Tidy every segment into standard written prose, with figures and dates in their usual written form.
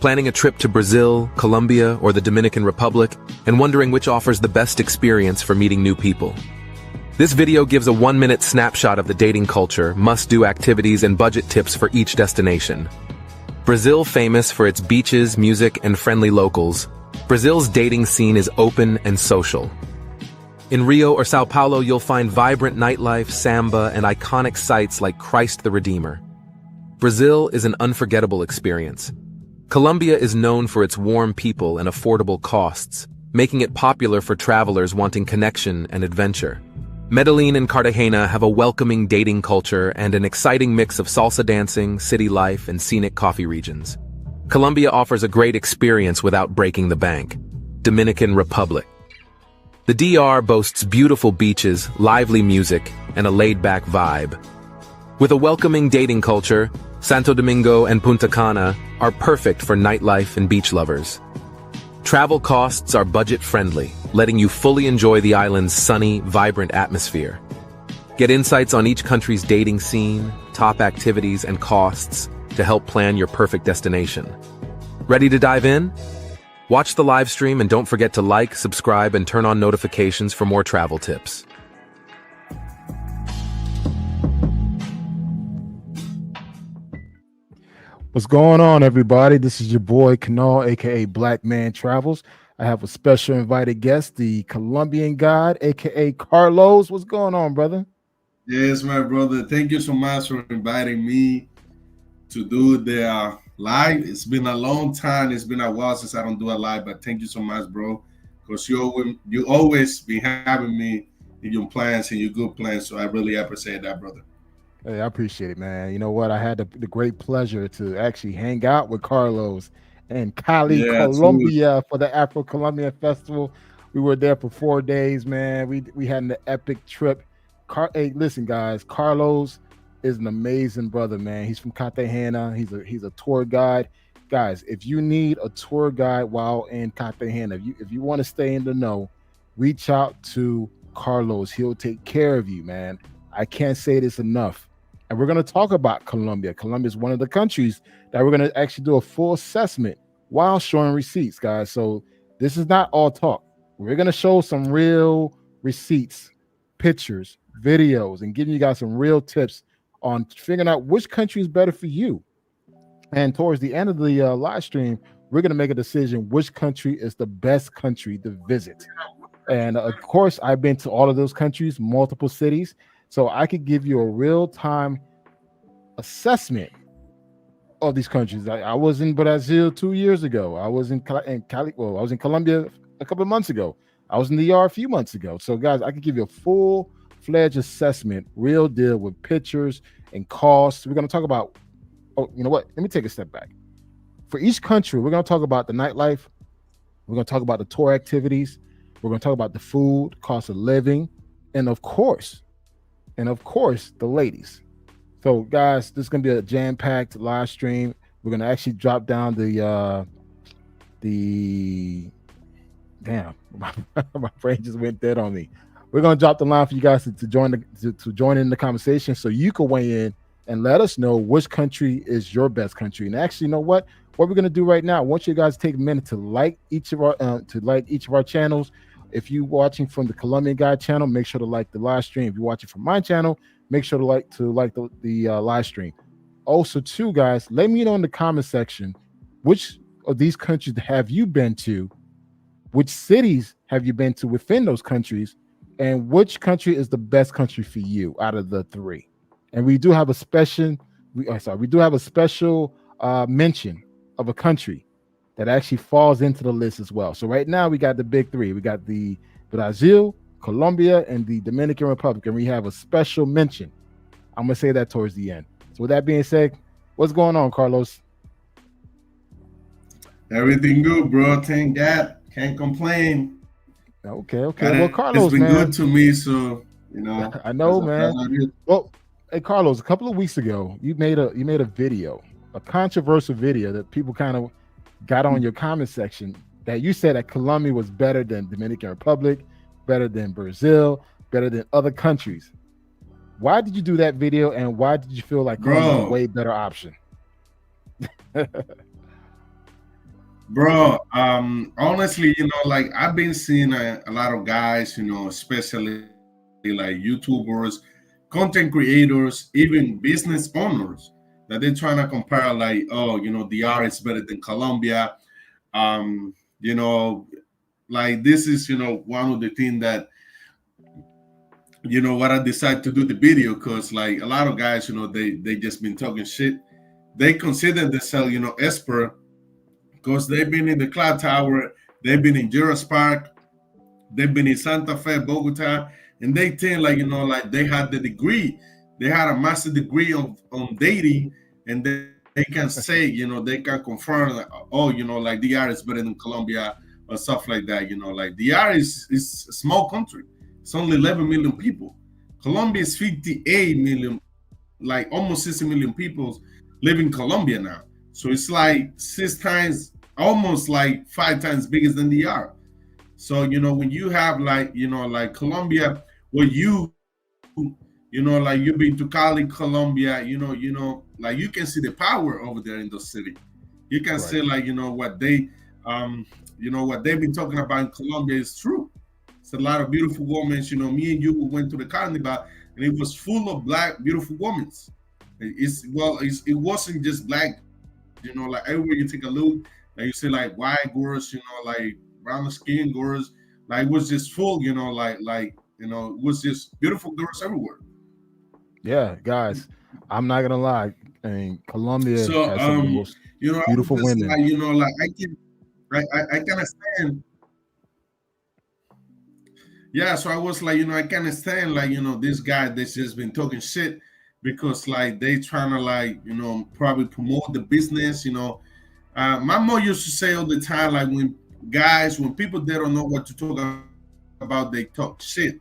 Planning a trip to Brazil, Colombia, or the Dominican Republic, and wondering which offers the best experience for meeting new people. This video gives a 1-minute snapshot of the dating culture, must-do activities, and budget tips for each destination. Brazil, famous for its beaches, music, and friendly locals. Brazil's dating scene is open and social. In Rio or Sao Paulo, you'll find vibrant nightlife, samba, and iconic sites like Christ the Redeemer. Brazil is an unforgettable experience. Colombia is known for its warm people and affordable costs, making it popular for travelers wanting connection and adventure. Medellin and Cartagena have a welcoming dating culture and an exciting mix of salsa dancing, city life, and scenic coffee regions. Colombia offers a great experience without breaking the bank. Dominican Republic. The DR boasts beautiful beaches, lively music, and a laid-back vibe. With a welcoming dating culture, Santo Domingo and Punta Cana are perfect for nightlife and beach lovers. Travel costs are budget-friendly, letting you fully enjoy the island's sunny, vibrant atmosphere. Get insights on each country's dating scene, top activities, and costs to help plan your perfect destination. Ready to dive in? Watch the live stream and don't forget to like, subscribe, and turn on notifications for more travel tips. What's going on, everybody? This is your boy Kanal, aka Black Man Travels. I have a special invited guest, the Colombian guide, aka Carlos. What's going on, brother? Yes, my brother. Thank you so much for inviting me to do the live. It's been a long time. It's been a while since I don't do a live, but thank you so much, bro. Because you always be having me in your plans and your good plans. So I really appreciate that, brother. Hey, I appreciate it, man. You know what? I had the great pleasure to actually hang out with Carlos in Cali, Colombia for the Afro-Colombian Festival. We were there for 4 days, man. We had an epic trip. Hey, listen, guys, Carlos is an amazing brother, man. He's from Cartagena. He's a tour guide. Guys, if you need a tour guide while in Cartagena, if you want to stay in the know, reach out to Carlos. He'll take care of you, man. I can't say this enough. And we're going to talk about Colombia. Colombia is one of the countries that we're going to actually do a full assessment while showing receipts, guys. So this is not all talk. We're going to show some real receipts, pictures, videos, and giving you guys some real tips on figuring out which country is better for you. And towards the end of the live stream, we're going to make a decision which country is the best country to visit. And of course, I've been to all of those countries, multiple cities. So I could give you a real-time assessment of these countries. I was in Brazil 2 years ago. I was in Cali. Well, I was in Colombia a couple of months ago. I was in the DR a few months ago. So, guys, I could give you a full-fledged assessment, real deal with pictures and costs. We're going to talk about. Oh, you know what? Let me take a step back. For each country, we're going to talk about the nightlife. We're going to talk about the tour activities. We're going to talk about the food, cost of living, and of course, the ladies. So, guys, this is gonna be a jam-packed live stream. We're gonna actually drop down the damn, my brain just went dead on me. We're gonna drop the line for you guys to join in the conversation, so you can weigh in and let us know which country is your best country. And actually, you know what we're gonna do right now? I want you guys to take a minute to like each of our channels. If you're watching from the Colombian Guide channel, make sure to like the live stream. If you're watching from my channel, make sure to like the live stream. Also, too, guys, let me know in the comment section which of these countries have you been to, which cities have you been to within those countries, and which country is the best country for you out of the three. And we do have a special mention of a country that actually falls into the list as well. So right now we got the big three. We got the Brazil, Colombia, and the Dominican Republic, and we have a special mention. I'm gonna say that towards the end. So with that being said, what's going on, Carlos? Everything good, bro. Thank God. Can't complain. Okay. Well, Carlos, it's been man, good to me, so I know, man. Well, hey, Carlos, a couple of weeks ago, you made a video, a controversial video that people kind of got on your comment section, that you said that Colombia was better than Dominican Republic, better than Brazil, better than other countries. Why did you do that video, and why did you feel like Colombia was a way better option? Bro, honestly, like I've been seeing a lot of guys, especially like YouTubers, content creators, even business owners, that they're trying to compare, like, oh, the art is better than Colombia. You know, like this is, one of the things that, what I decided to do the video, because like a lot of guys, they just been talking shit. They consider themselves, expert because they've been in the Cloud Tower, they've been in Juras Park, they've been in Santa Fe, Bogota, and they think like like they had the degree, they had a master degree on dating, and they can say they can confirm like, oh like the art is better than Colombia or stuff like that. Like the art is a small country. It's only 11 million people. Colombia is 58 million, like almost 60 million people live in Colombia now. So it's like 6 times, almost like 5 times bigger than the art. So when you have like like Colombia, where like you've been to Cali, Colombia, like you can see the power over there in those cities. You can see Right. like um what they've been talking about in Colombia is true. It's a lot of beautiful women. Me and you we went to the carnival and it was full of black beautiful women. It wasn't just black. Like everywhere you take a look, like you see like white girls, like brown skin girls, like it was just full, it was just beautiful girls everywhere. Yeah, guys, I'm not gonna lie. I mean, Colombia So has some of the most I was beautiful just women. like, like I kind of stand. Yeah, so I was like, I kind of stand like, this guy that's just been talking shit because like they trying to like, probably promote the business. My mom used to say all the time, like when people they don't know what to talk about, they talk shit.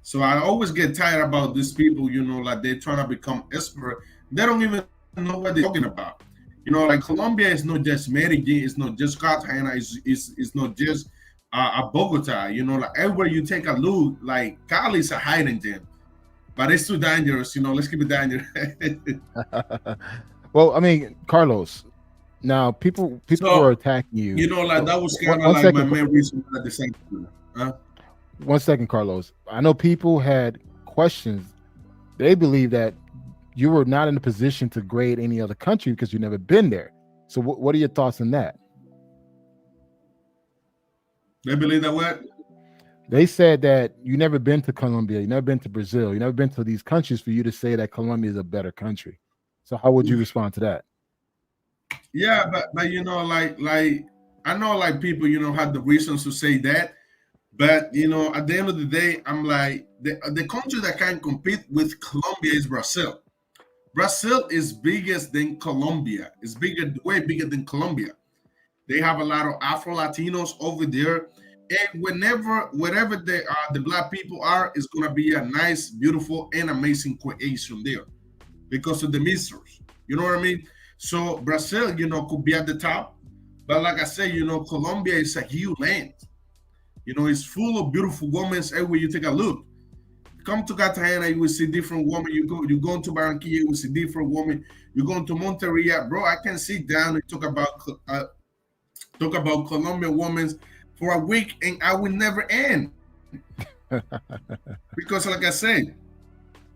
So I always get tired about these people, like they're trying to become expert. They don't even know what they're talking about. Like Colombia is not just Medellin, it's not just Cartagena, it's not just Bogota. Like everywhere you take a look, like Cali is a hiding gem, but it's too dangerous. Let's keep it dangerous. Well, I mean, Carlos. Now, people were So attacking you. like that was One, kind of one like my second, main reason why I decided to do it. Huh? 1 second, Carlos. I know people had questions. They believe that you were not in a position to grade any other country because you've never been there. So, what are your thoughts on that? They believe that what? They said that you never been to Colombia, you never been to Brazil, you never been to these countries for you to say that Colombia is a better country. So, how would you respond to that? Yeah, but like I know like people had the reasons to say that, but at the end of the day, I'm like the country that can compete with Colombia is Brazil. Brazil is biggest than Colombia. It's bigger, way bigger than Colombia. They have a lot of Afro Latinos over there, and wherever the black people are, it's gonna be a nice, beautiful, and amazing creation there because of the mixers. You know what I mean? So Brazil, could be at the top, but like I said, Colombia is a huge land. It's full of beautiful women everywhere you take a look. Come to Cartagena, you will see different women. You go to Barranquilla, you will see different women. You go to Monteria, bro. I can sit down and talk about Colombian women for a week, and I will never end because, like I said,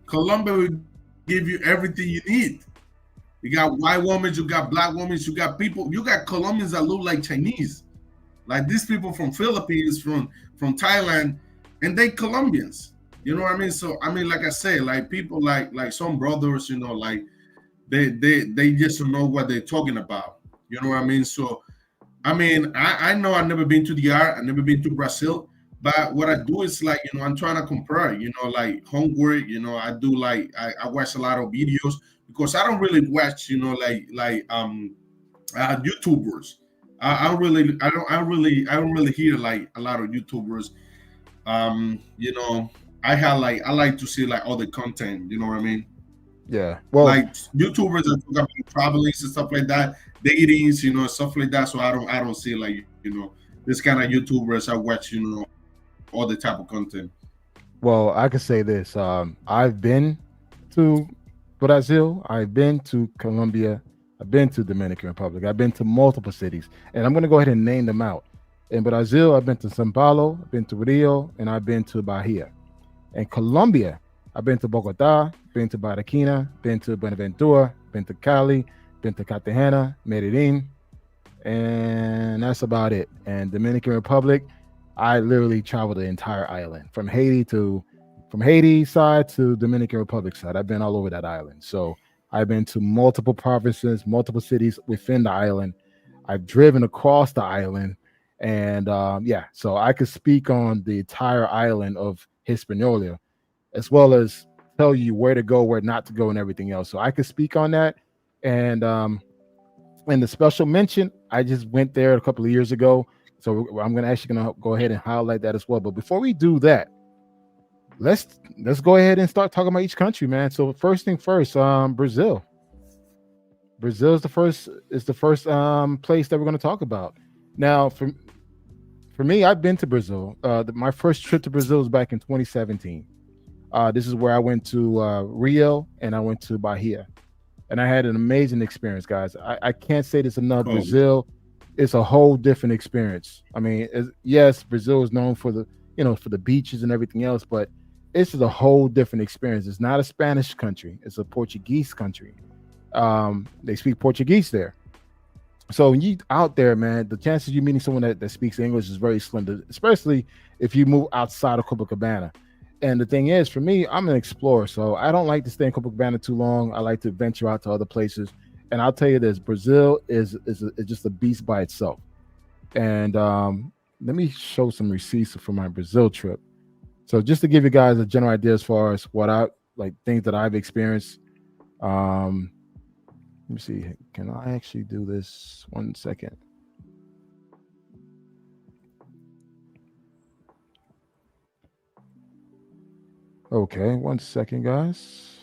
Colombia will give you everything you need. You got white women, you got black women, you got people, you got Colombians that look like Chinese, like these people from Philippines, from Thailand, and they Colombians. You know what I mean? So I mean, like I say, like people like some brothers, like they just don't know what they're talking about. You know what I mean? So I mean, I know I've never been to the art, I've never been to Brazil, but what I do is like, I'm trying to compare, like homework, I do like I watch a lot of videos because I don't really watch, YouTubers. I don't really hear like a lot of YouTubers. You know, I like to see like other content, you know what I mean? Yeah. Well, Like YouTubers that talk about traveling and stuff like that, datings, stuff like that. So I don't see like, this kind of YouTubers. I watch, all the type of content. well, I could say this. I've been to Brazil. I've been to Colombia. I've been to Dominican Republic. I've been to multiple cities, and I'm going to go ahead and name them out. In Brazil, I've been to São Paulo, I've been to Rio, and I've been to Bahia. In Colombia, I've been to Bogota, been to Barranquilla, been to Buenaventura, been to Cali, been to Cartagena, Medellin, and that's about it. And Dominican Republic, I literally traveled the entire island from Haiti side to Dominican Republic side. I've been all over that island. So I've been to multiple provinces, multiple cities within the island. I've driven across the island, and yeah, so I could speak on the entire island of Hispaniola, as well as tell you where to go, where not to go, and everything else. So I could speak on that, and the special mention, I just went there a couple of years ago, so I'm gonna go ahead and highlight that as well. But before we do that, let's go ahead and start talking about each country, man. So first thing first, Brazil. Brazil is the first place that we're going to talk about. Now, for me, I've been to Brazil. My first trip to Brazil was back in 2017. This is where I went to Rio and I went to Bahia, and I had an amazing experience, guys. I can't say this enough. Oh. Brazil, it's a whole different experience. I mean, yes, Brazil is known for the beaches and everything else, but this is a whole different experience. It's not a Spanish country; it's a Portuguese country. They speak Portuguese there. So when you out there, man, the chances of you meeting someone that speaks English is very slim, especially if you move outside of Copacabana. And the thing is, for me, I'm an explorer, so I don't like to stay in Copacabana too long. I like to venture out to other places. And I'll tell you this, Brazil is just a beast by itself. And let me show some receipts for my Brazil trip. So just to give you guys a general idea as far as what I like, things that I've experienced. Let me see. Can I actually do this? 1 second. Okay, 1 second, guys.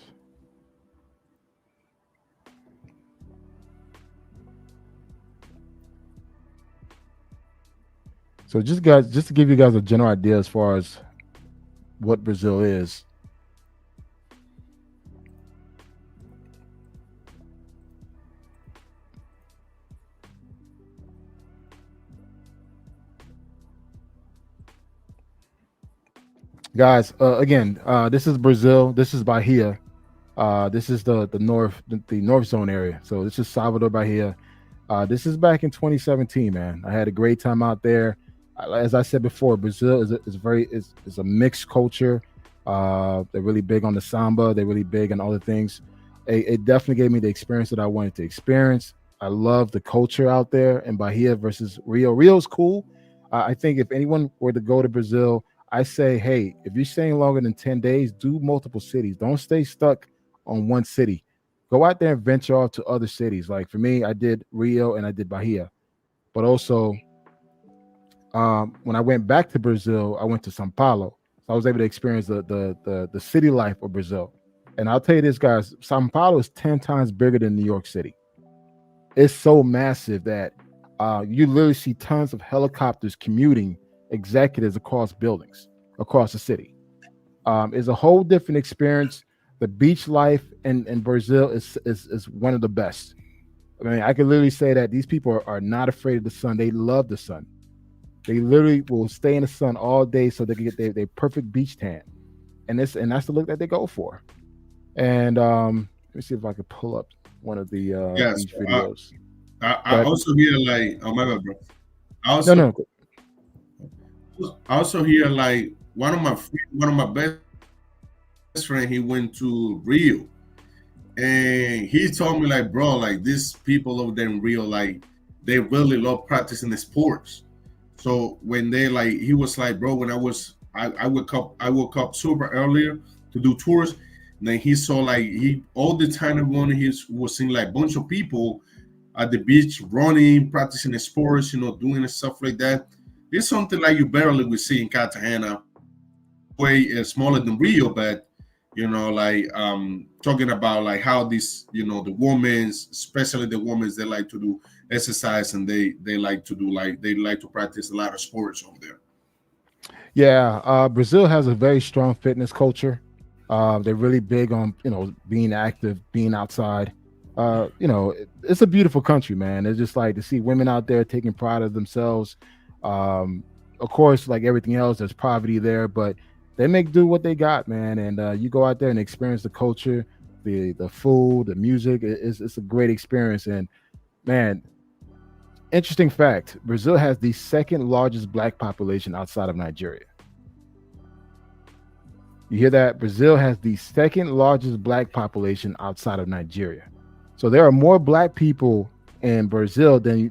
So just to give you guys a general idea as far as what Brazil is. Guys, again, this is Brazil. This is Bahia. This is the north zone area. So this is Salvador Bahia. This is back in 2017, man. I had a great time out there. As I said before, Brazil is a mixed culture. They're really big on the samba. They're really big on other things. It definitely gave me the experience that I wanted to experience. I love the culture out there in Bahia versus Rio. Rio's cool. I think if anyone were to go to Brazil, I say, hey, if you're staying longer than 10 days, do multiple cities. Don't stay stuck on one city. Go out there and venture off to other cities. Like for me, I did Rio and I did Bahia. But also, when I went back to Brazil, I went to São Paulo. So I was able to experience the city life of Brazil. And I'll tell you this, guys, São Paulo is 10 times bigger than New York City. It's so massive that you literally see tons of helicopters commuting executives across buildings across the city. It's a whole different experience. The beach life in Brazil is one of the best. I mean, I can literally say that these people are not afraid of the sun. They love the sun. They literally will stay in the sun all day so they can get their perfect beach tan, and that's the look that they go for. And let me see if I can pull up one of the beach videos. I also hear like, oh my God, bro. I also hear like one of my best friend. He went to Rio, and he told me like, bro, like these people over there in Rio, like they really love practicing the sports. So when they like, he was like, bro, when I woke up super earlier to do tours. And then he saw like all the time he was seeing like a bunch of people at the beach running, practicing the sports, doing stuff like that. It's something like you barely would see in Cartagena, way smaller than Rio, but like talking about like how this, the women's, especially the women's, they like to do exercise and they like to practice a lot of sports over there. Yeah, Brazil has a very strong fitness culture. They're really big on being active, being outside. You know, it's a beautiful country, man. It's just like to see women out there taking pride of themselves. Of course, like everything else, there's poverty there, but they make do what they got, man. And you go out there and experience the culture, the food, the music. It's a great experience. And man, interesting fact: Brazil has the second largest black population outside of Nigeria. You hear that? Brazil has the second largest black population outside of Nigeria. So there are more black people in Brazil than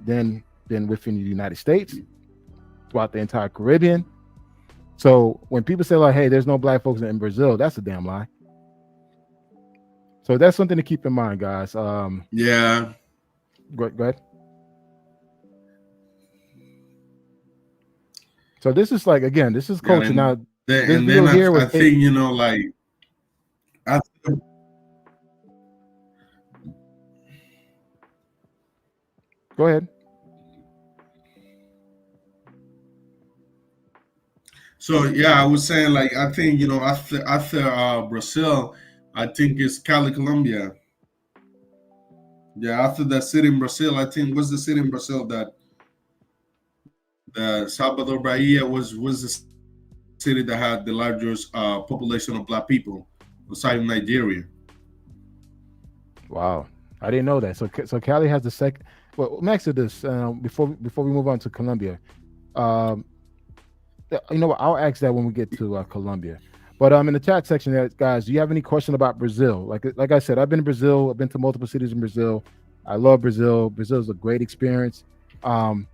within the United States, throughout the entire Caribbean. So when people say like, "Hey, there's no black folks in Brazil," that's a damn lie. So that's something to keep in mind, guys. Yeah. Go ahead. So this is like, again, this is culture. And now. then, This and video then here was I think, you know, like, I Go ahead. So yeah, I was saying like I think, you know, after Brazil, I think it's Cali, Colombia. Yeah, after that city in Brazil, I think what's the city in Brazil that the Salvador Bahia was the city that had the largest population of black people outside of Nigeria. Wow, I didn't know that. So Cali has the second. Well, next to this, before we move on to Colombia, um, you know what? I'll ask that when we get to Colombia. But in the chat section, there, guys, do you have any question about Brazil? Like I said, I've been to Brazil. I've been to multiple cities in Brazil. I love Brazil. Brazil is a great experience. Um,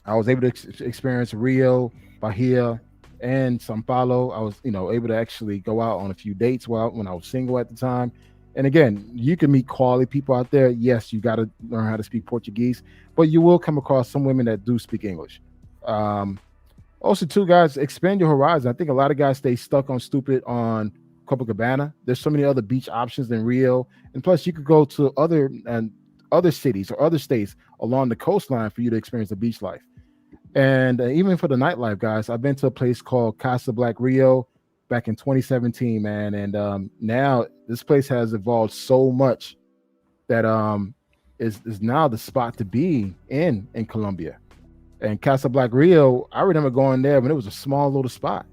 I was able to experience Rio, Bahia, and São Paulo. I was, able to actually go out on a few dates when I was single at the time. And again, you can meet quality people out there. Yes, you got to learn how to speak Portuguese, but you will come across some women that do speak English. Also, too, guys, expand your horizon. I think a lot of guys stay stuck on stupid on Copacabana. There's so many other beach options than Rio, and plus, you could go to other cities or other states along the coastline for you to experience the beach life. And even for the nightlife, guys, I've been to a place called Casa Black Rio back in 2017, man. And now this place has evolved so much that is now the spot to be in Colombia. And Casa Black Rio, I remember going there when it was a small little spot,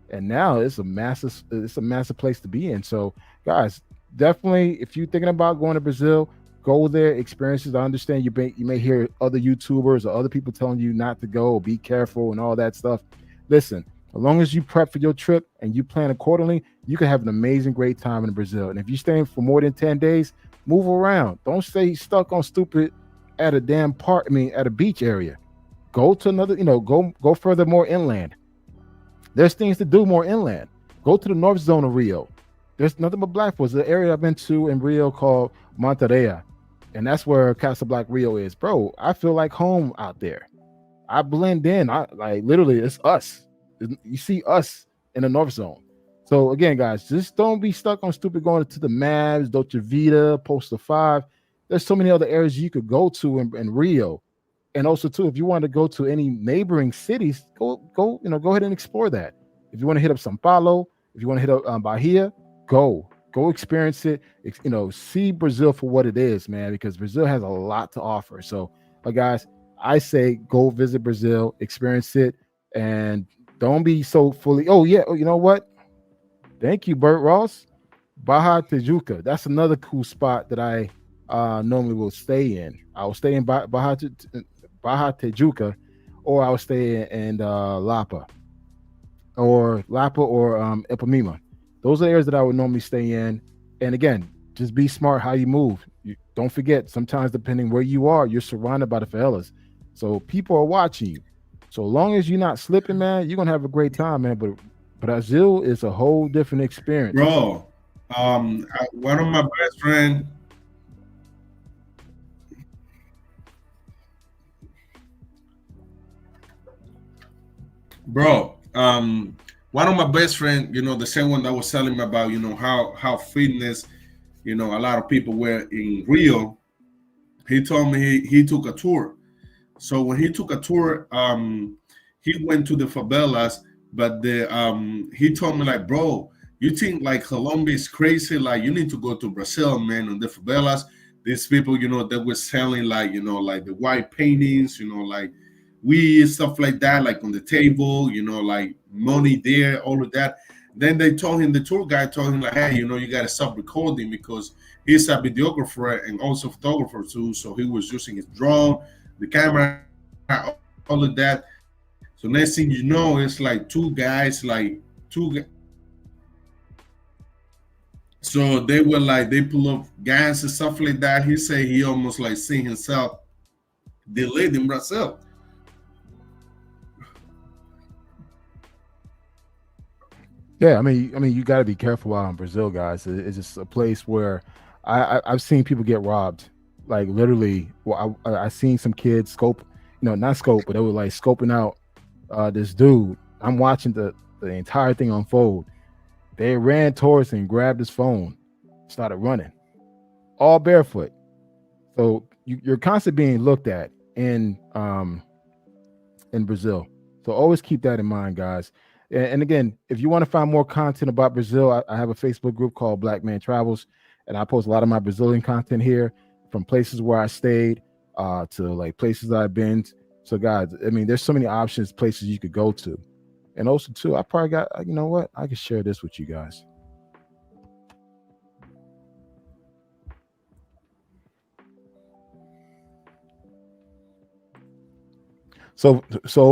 and now it's a massive place to be in. So, guys, definitely, if you're thinking about going to Brazil, go there, experiences. I understand you may hear other YouTubers or other people telling you not to go, or be careful, and all that stuff. Listen, as long as you prep for your trip and you plan accordingly, you can have an amazing, great time in Brazil. And if you're staying for more than 10 days, move around. Don't stay stuck on stupid at a damn park. At a beach area. Go to another, go further, more inland. There's things to do more inland. Go to the north zone of Rio. There's nothing but black folks. The area I've been to in Rio called Monterrey, and that's where Casa Black Rio is. Bro, I feel like home out there. I blend in. I like literally, it's us. You see us in the north zone. So again, guys, just don't be stuck on stupid going to the Mavs, Dolce Vita, Poster 5. There's so many other areas you could go to in Rio. And also, too, if you want to go to any neighboring cities, go ahead and explore that. If you want to hit up São Paulo, if you want to hit up Bahia, go experience it. See Brazil for what it is, man, because Brazil has a lot to offer. So, but guys, I say go visit Brazil, experience it, and don't be so fully. Oh yeah, you know what? Thank you, Bert Ross. Baja Tijuca. That's another cool spot that I normally will stay in. I will stay in Baja Tijuca, or I would stay in Lapa or Ipanema. Those are areas that I would normally stay in. And again, just be smart how you move. Don't forget, sometimes depending where you are, you're surrounded by the favelas. So people are watching you. So long as you're not slipping, man, you're going to have a great time, man. But Brazil is a whole different experience. Bro, one of my best friends, bro, one of my best friends, the same one that was telling me about, how fitness, a lot of people were in Rio. He told me he took a tour. So when he took a tour, he went to the favelas, but he told me like, bro, You think like Colombia is crazy? Like you need to go to Brazil, man, on the favelas. These people, that were selling like, like the white paintings, like weed, stuff like that, like on the table, like money there, all of that. Then they told him, the tour guide told him, like, hey, you got to stop recording because he's a videographer and also photographer too. So he was using his drone, the camera, all of that. So next thing you know, it's like two guys, so they were like, they pull up gas and stuff like that. He said he almost like seen himself delayed in Brazil. Yeah, I mean, you got to be careful out in Brazil, guys. It's just a place where I've seen people get robbed, like literally. Well, I seen some kids scope, not scope, but they were like scoping out this dude. I'm watching the entire thing unfold. They ran towards him, grabbed his phone, started running, all barefoot. So you're constantly being looked at in Brazil. So always keep that in mind, guys. And again, if you want to find more content about Brazil, I have a Facebook group called Black Man Travels, and I post a lot of my Brazilian content here, from places where I stayed to like places I've been. So guys, I mean, there's so many options, places you could go to. And also too, I probably got, you know what? I can share this with you guys. So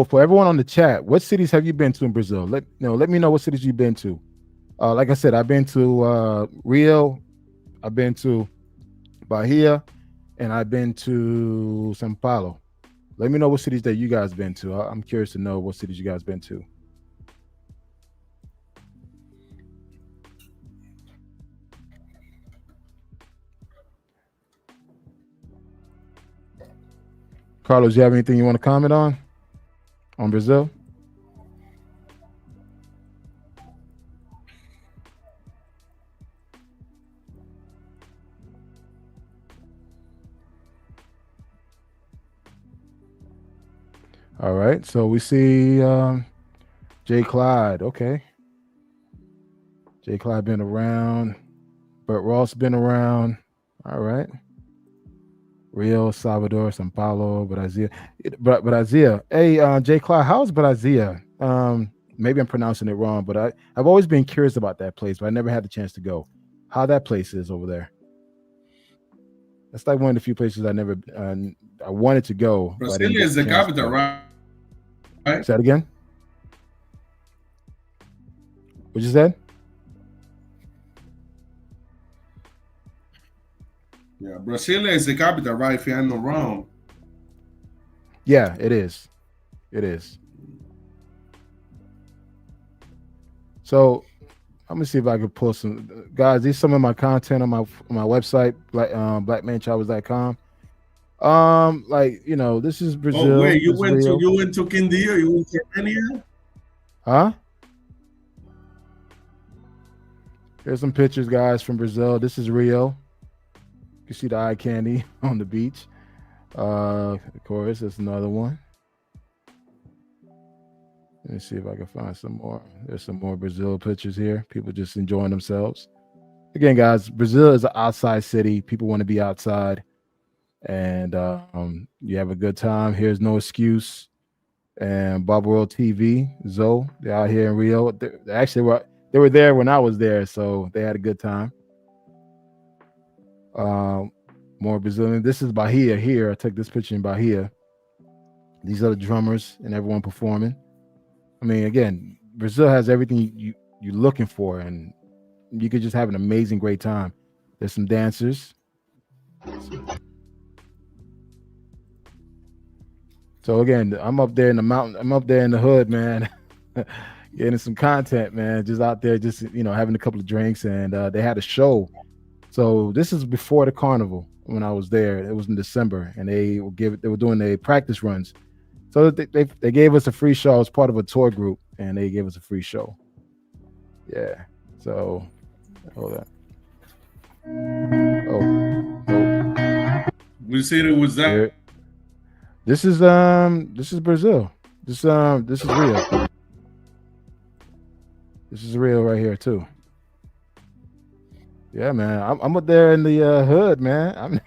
for everyone on the chat, what cities have you been to in Brazil? Let me know what cities you've been to. Like I said, I've been to Rio, I've been to Bahia, and I've been to São Paulo. Let me know what cities that you guys been to. I'm curious to know what cities you guys been to. Carlos, you have anything you want to comment on Brazil? All right, so we see Jay Clyde. Okay, Jay Clyde been around. Burt Ross been around. All right. Rio, Salvador, São Paulo, Brazil. Hey, Jay Clyde, how's Brazil? Maybe I'm pronouncing it wrong, but I've always been curious about that place, but I never had the chance to go. How that place is over there? That's like one of the few places I wanted to go. Brazil is the capital, right? Say that again. What you said? Yeah, Brasilia is the capital, right? If I'm not wrong. Yeah, it is. It is. So I'm gonna see if I can pull some guys. These some of my content on my website, blackmantravels.com. This is Brazil. Oh wait, you went to Quindío? You went to Armenia? Huh? Here's some pictures, guys, from Brazil. This is Rio. You can see the eye candy on the beach. Of course, there's another one. Let me see if I can find some more. There's some more Brazil pictures here. People just enjoying themselves. Again, guys, Brazil is an outside city. People want to be outside, and you have a good time. Here's No Excuse and Bob World TV. Zoe, they're out here in Rio. They were there when I was there, so they had a good time. More Brazilian. This is Bahia here. I took this picture in Bahia. These are the drummers and everyone performing. I mean, again, Brazil has everything you're looking for, and you could just have an amazing, great time. There's some dancers. So again, I'm up there in the mountain. I'm up there in the hood, man. Getting some content, man. Just out there, just having a couple of drinks, and they had a show. So this is before the carnival when I was there. It was in December, and they were doing the practice runs. So they gave us a free show. I was part of a tour group, and they gave us a free show. Yeah. So hold on. Oh. We said it was that. Here. This is Brazil. This is Rio. This is Rio right here too. Yeah, man. I'm up there in the hood, man.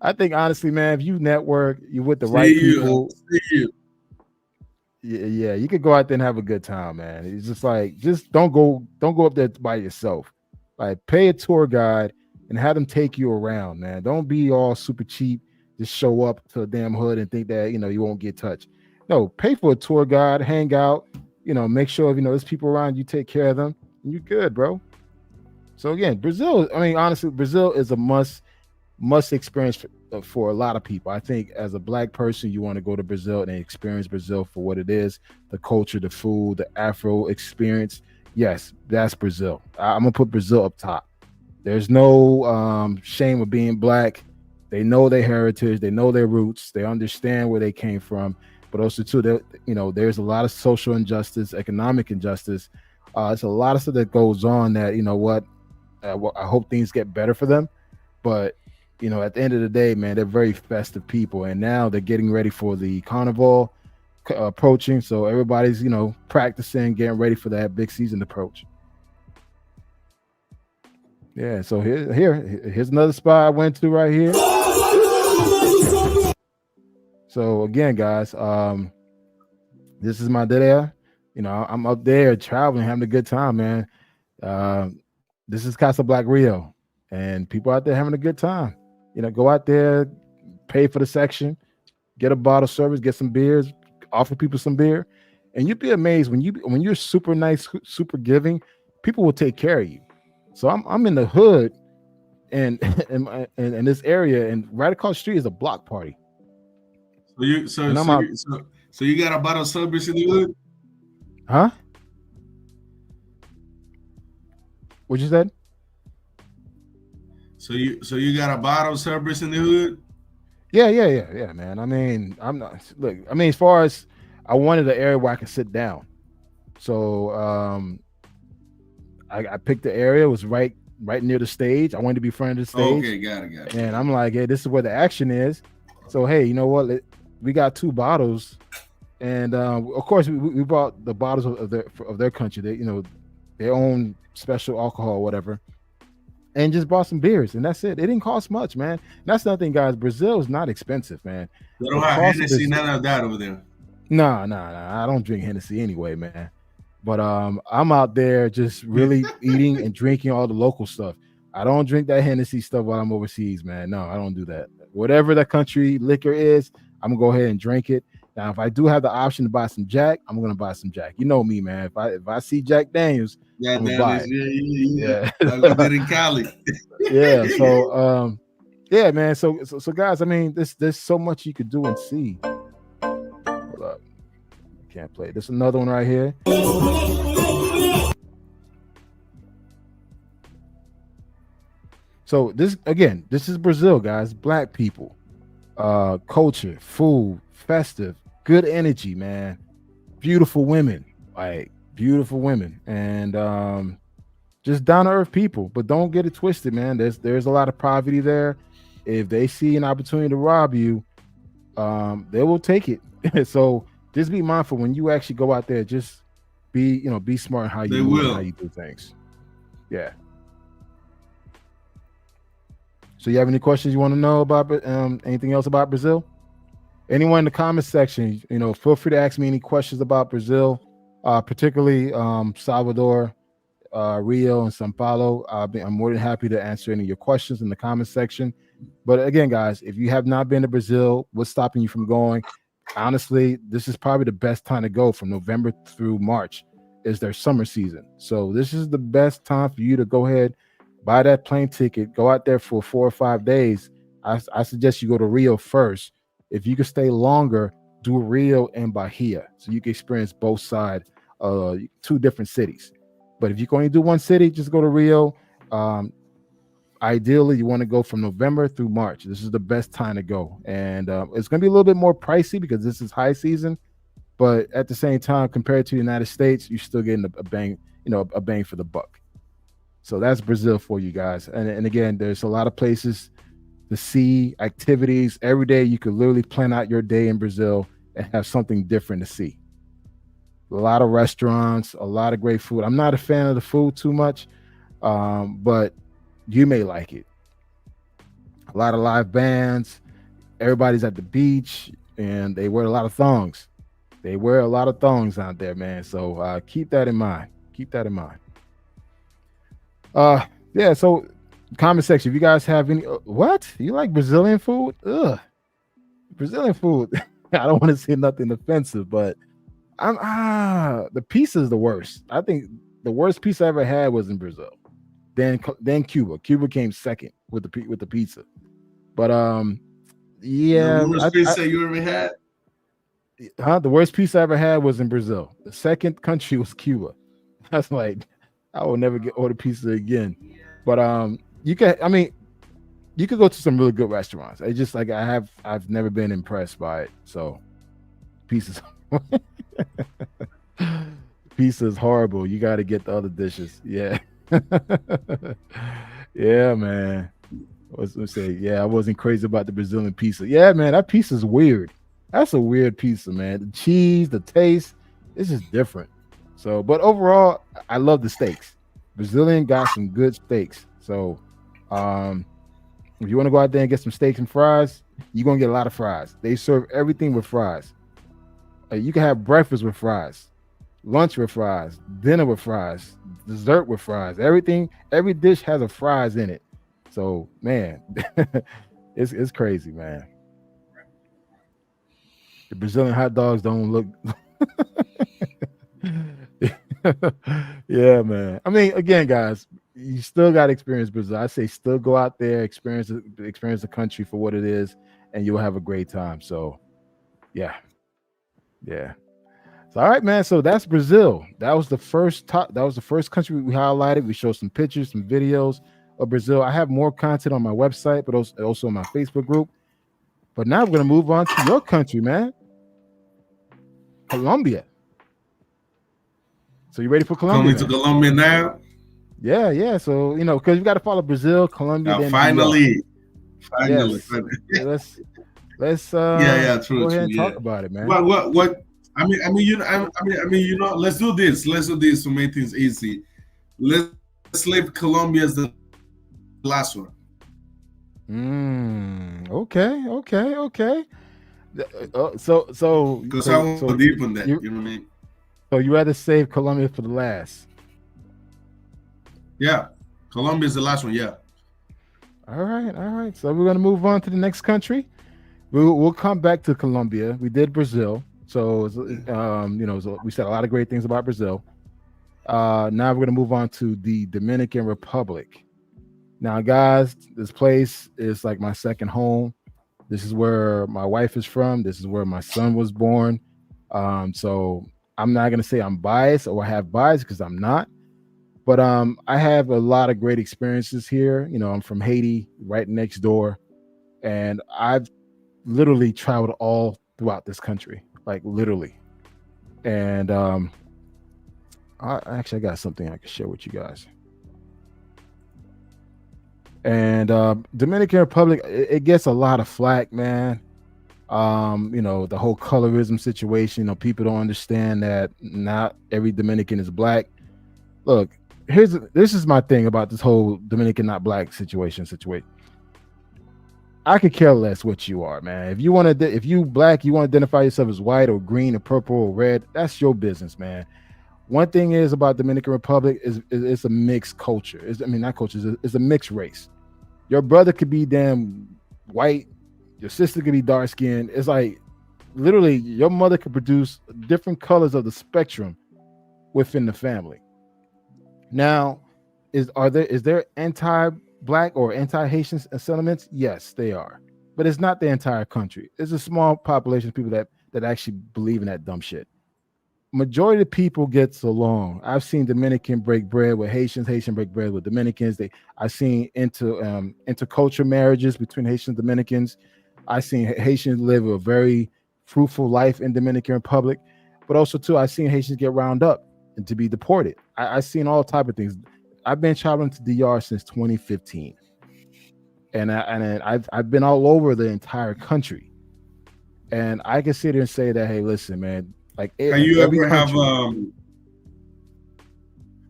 I think honestly, man, if you network, you with the right See you. people, See you. yeah, you could go out there and have a good time, man. It's just like, just don't go up there by yourself. Like, pay a tour guide and have them take you around, man. Don't be all super cheap. Just show up to a damn hood and think that you won't get touched. No, pay for a tour guide, hang out, make sure there's people around you, take care of them, and you're good, bro. So again, Brazil. I mean, honestly, Brazil is a must experience for a lot of people. I think as a black person, you want to go to Brazil and experience Brazil for what it is: the culture, the food, the Afro experience. Yes, that's Brazil. I'm gonna put Brazil up top. There's no shame of being black. They know their heritage, they know their roots, they understand where they came from. But also too, there's a lot of social injustice, economic injustice. It's a lot of stuff that goes on that I hope things get better for them. But at the end of the day, man, they're very festive people, and now they're getting ready for the carnival approaching. So everybody's practicing, getting ready for that big season approach. Yeah. So here's another spot I went to right here. So again, guys, this is my day. I'm up there traveling, having a good time, man. This is Casa Black Rio, and people out there having a good time. Go out there, pay for the section, get a bottle service, get some beers, offer people some beer, and you'd be amazed when you're super nice, super giving, people will take care of you. So I'm in the hood, and in this area, and right across the street is a block party. So you got a bottle service in the hood? Huh? What you said? So you got a bottle service in the hood? Yeah, man. I mean, as far as I wanted an area where I could sit down. So I picked the area, it was right near the stage. I wanted to be front of the stage. Okay, got it. And I'm like, hey, this is where the action is. So hey, you know what? We got 2 bottles, and of course we bought the bottles of their country. They their own special alcohol or whatever, and just bought some beers, and that's it. It didn't cost much, man. And that's another thing, guys. Brazil is not expensive, man. They don't have Hennessy, none of that over there. Nah. I don't drink Hennessy anyway, man. But I'm out there just really eating and drinking all the local stuff. I don't drink that Hennessy stuff while I'm overseas, man. No, I don't do that. Whatever the country liquor is, I'm gonna go ahead and drink it. Now, if I do have the option to buy some Jack, I'm gonna buy some Jack. You know me, man. If I see Jack Daniels, I'm gonna buy it. Yeah. Like we did in Cali. Yeah. So yeah, man. So guys, I mean, there's so much you could do and see. Hold up. I can't play. There's another one right here. So this is Brazil, guys. Black people, culture, food, festive, good energy, man. Beautiful women, and just down to earth people. But don't get it twisted, man. There's a lot of poverty there. If they see an opportunity to rob you, they will take it. So just be mindful when you actually go out there. Just be smart in how you do things. Yeah. So you have any questions you want to know about anything else about Brazil? Anyone in the comment section, feel free to ask me any questions about Brazil, particularly Salvador, Rio, and Sao Paulo. I'm more than happy to answer any of your questions in the comment section. But again, guys, if you have not been to Brazil, what's stopping you from going? Honestly, this is probably the best time to go. From November through March is their summer season. So this is the best time for you to go ahead, buy that plane ticket, go out there for 4 or 5 days. I suggest you go to Rio first. If you can stay longer, do Rio and Bahia, so you can experience both sides, 2 different cities. But if you can only do one city, just go to Rio. Ideally, you want to go from November through March. This is the best time to go, and it's going to be a little bit more pricey because this is high season. But at the same time, compared to the United States, you're still getting a bang for the buck. So that's Brazil for you guys. And again, there's a lot of places to see, activities. Every day you could literally plan out your day in Brazil and have something different to see. A lot of restaurants, a lot of great food. I'm not a fan of the food too much. But you may like it. A lot of live bands. Everybody's at the beach, and they wear a lot of thongs. They wear a lot of thongs out there, man. So keep that in mind. Keep that in mind. Yeah. So comment section. If you guys have any, what you like Brazilian food? Ugh, Brazilian food. I don't want to say nothing offensive, but the pizza is the worst. I think the worst pizza I ever had was in Brazil. Then Cuba. Cuba came second with the pizza. But yeah, The worst pizza you ever had? The worst pizza I ever had was in Brazil. The second country was Cuba. That's like, I will never order pizza again. But you could go to some really good restaurants. I just like I've never been impressed by it. So pizza's pizza is horrible. You got to get the other dishes. Yeah. Yeah, man. Let's say, yeah, I wasn't crazy about the Brazilian pizza. Yeah, man, that pizza is weird. That's a weird pizza, man. The cheese, the taste, it's just different. So, but overall, I love the steaks. Brazilian got some good steaks. So, if you want to go out there and get some steaks and fries, you're gonna get a lot of fries. They serve everything with fries. You can have breakfast with fries, lunch with fries, dinner with fries, dessert with fries. Everything, every dish has a fries in it. So, man, it's crazy, man. The Brazilian hot dogs don't look. Yeah, man. I mean, again, guys, you still got to experience Brazil. I say still go out there, experience the country for what it is, and you'll have a great time. So, yeah. So, all right, man. So that's Brazil. That was the first country we highlighted. We showed some pictures, some videos of Brazil. I have more content on my website, but also on my Facebook group. But now we're gonna move on to your country, man. Colombia. So you ready for Colombia? Coming to Colombia now? Yeah. So because you got to follow Brazil, Colombia. Then finally. Yes. Let's true. Go ahead and talk about it, man. What? I mean, let's do this. Let's do this to make things easy. Let's leave Colombia as the last one. Okay. So because I want to deep on that. You know what I mean? So you rather save Colombia for the last? Yeah, Colombia is the last one. Yeah. All right. So we're gonna move on to the next country. We'll come back to Colombia. We did Brazil. So we said a lot of great things about Brazil. Now we're gonna move on to the Dominican Republic. Now, guys, this place is like my second home. This is where my wife is from. This is where my son was born. So I'm not gonna say I'm biased or I have bias because I'm not. But I have a lot of great experiences here. I'm from Haiti, right next door, and I've literally traveled all throughout this country, like literally. And I got something I can share with you guys. And Dominican Republic, it gets a lot of flack, man. The whole colorism situation. People don't understand that not every Dominican is black. Look, this is my thing about this whole Dominican not black situation. I could care less what you are, man. If you black, you want to identify yourself as white or green or purple or red, that's your business, man. One thing is about Dominican Republic is it's a mixed culture. It's a mixed race. Your brother could be damn white, your sister could be dark skinned. It's like literally your mother could produce different colors of the spectrum within the family. Now, is there anti-black or anti-Haitian sentiments? Yes, they are. But it's not the entire country. It's a small population of people that actually believe in that dumb shit. Majority of people gets along. I've seen Dominican break bread with Haitians, Haitian break bread with Dominicans. I've seen intercultural marriages between Haitians and Dominicans. I've seen Haitians live a very fruitful life in Dominican Republic, but also too, I've seen Haitians get round up and to be deported. I've seen all type of things. I've been traveling to DR since 2015, and I've been all over the entire country, and I can sit here and say that, hey, listen, man. Like, have you ever have Go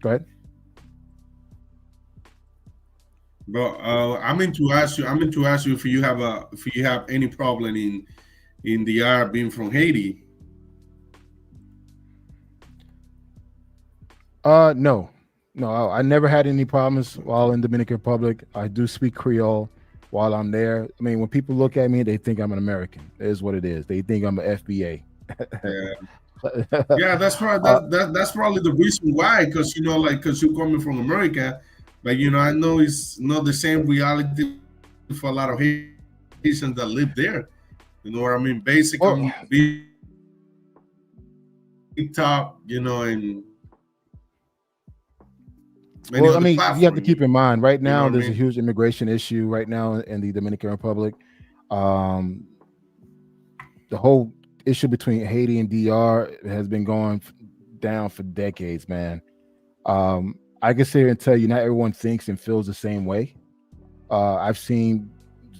ahead. But I'm meant to ask you. I'm meant to ask you if you have any problem in the DR being from Haiti. No, no, I never had any problems while in Dominican Republic. I do speak Creole while I'm there. I mean, when people look at me, they think I'm an American. It is what it is. They think I'm an FBA. Yeah, yeah. That's probably uh, that's probably the reason why. Because like because you're coming from America, but I know it's not the same reality for a lot of Haitians that live there. You know what I mean? Basically, well, being TikTok, and many well, I other mean, you have to platforms. keep in mind right You know now. what I There's a mean? huge immigration issue right now in the Dominican Republic. Um, the whole issue between Haiti and DR has been going down for decades, man. I can sit here and tell you, not everyone thinks and feels the same way. I've seen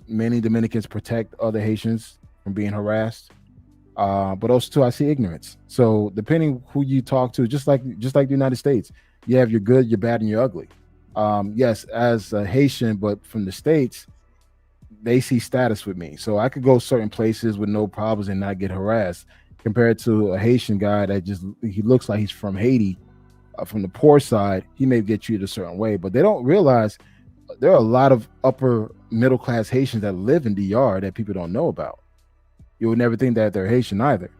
many Dominicans protect other Haitians from being harassed, but also too, I see ignorance. So depending who you talk to, just like the United States, you have your good, your bad, and your ugly. Yes, as a Haitian, but from the States, they see status with me. So I could go certain places with no problems and not get harassed compared to a Haitian guy that just he looks like he's from Haiti, from the poor side. He may get treated a certain way, but they don't realize there are a lot of upper middle class Haitians that live in DR that people don't know about. You would never think that they're Haitian either.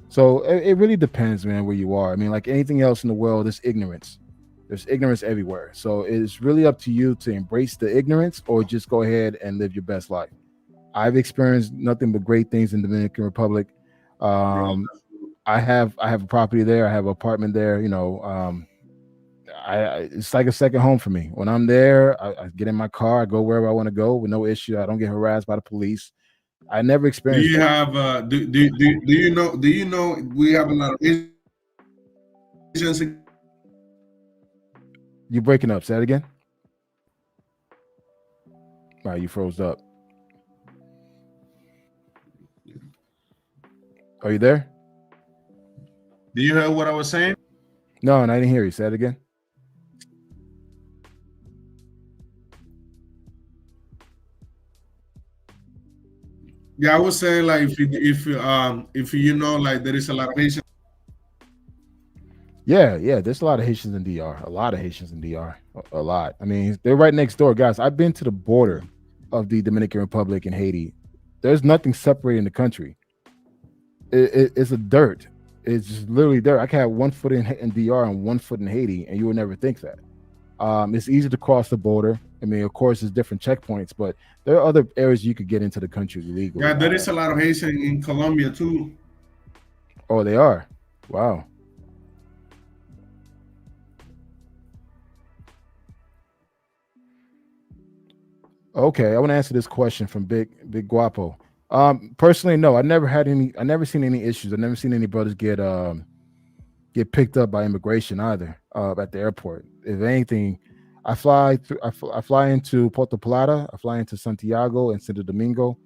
So it really depends, man, where you are. I mean, like anything else in the world, there's ignorance. There's ignorance everywhere. So it's really up to you to embrace the ignorance or just go ahead and live your best life. I've experienced nothing but great things in Dominican Republic. Bro, Um, I have a property there. I have an apartment there. It's like a second home for me. When I'm there, I get in my car, I go wherever I want to go with no issue. I don't get harassed by the police. I never do experienced you that. have do you know we have a lot of Asians in Colombia? You breaking up? Say that again. All right, you froze up. Are you there? Do you hear what I was saying? No, and I didn't hear you. Say it again. Yeah, I was saying like if like there is a lot of Asians. Yeah, yeah. There's a lot of Haitians in DR. A lot of Haitians in DR. A lot. I mean, they're right next door, guys. I've been to the border of the Dominican Republic and Haiti. There's nothing separating the country. It's a dirt. It's just literally dirt. I can have 1 foot in DR and 1 foot in Haiti, and you would never think that. It's easy to cross the border. I mean, of course, there's different checkpoints, but there are other areas you could get into the country Yeah, legally. there is a lot of Haitian in Colombia too. Oh, they are. Wow. Okay, I want to answer this question from Big Guapo. Personally, no, I never seen any issues. I never seen any brothers get picked up by immigration either at the airport. If anything, I fly into Puerto Plata, I fly into Santiago and Santo Domingo,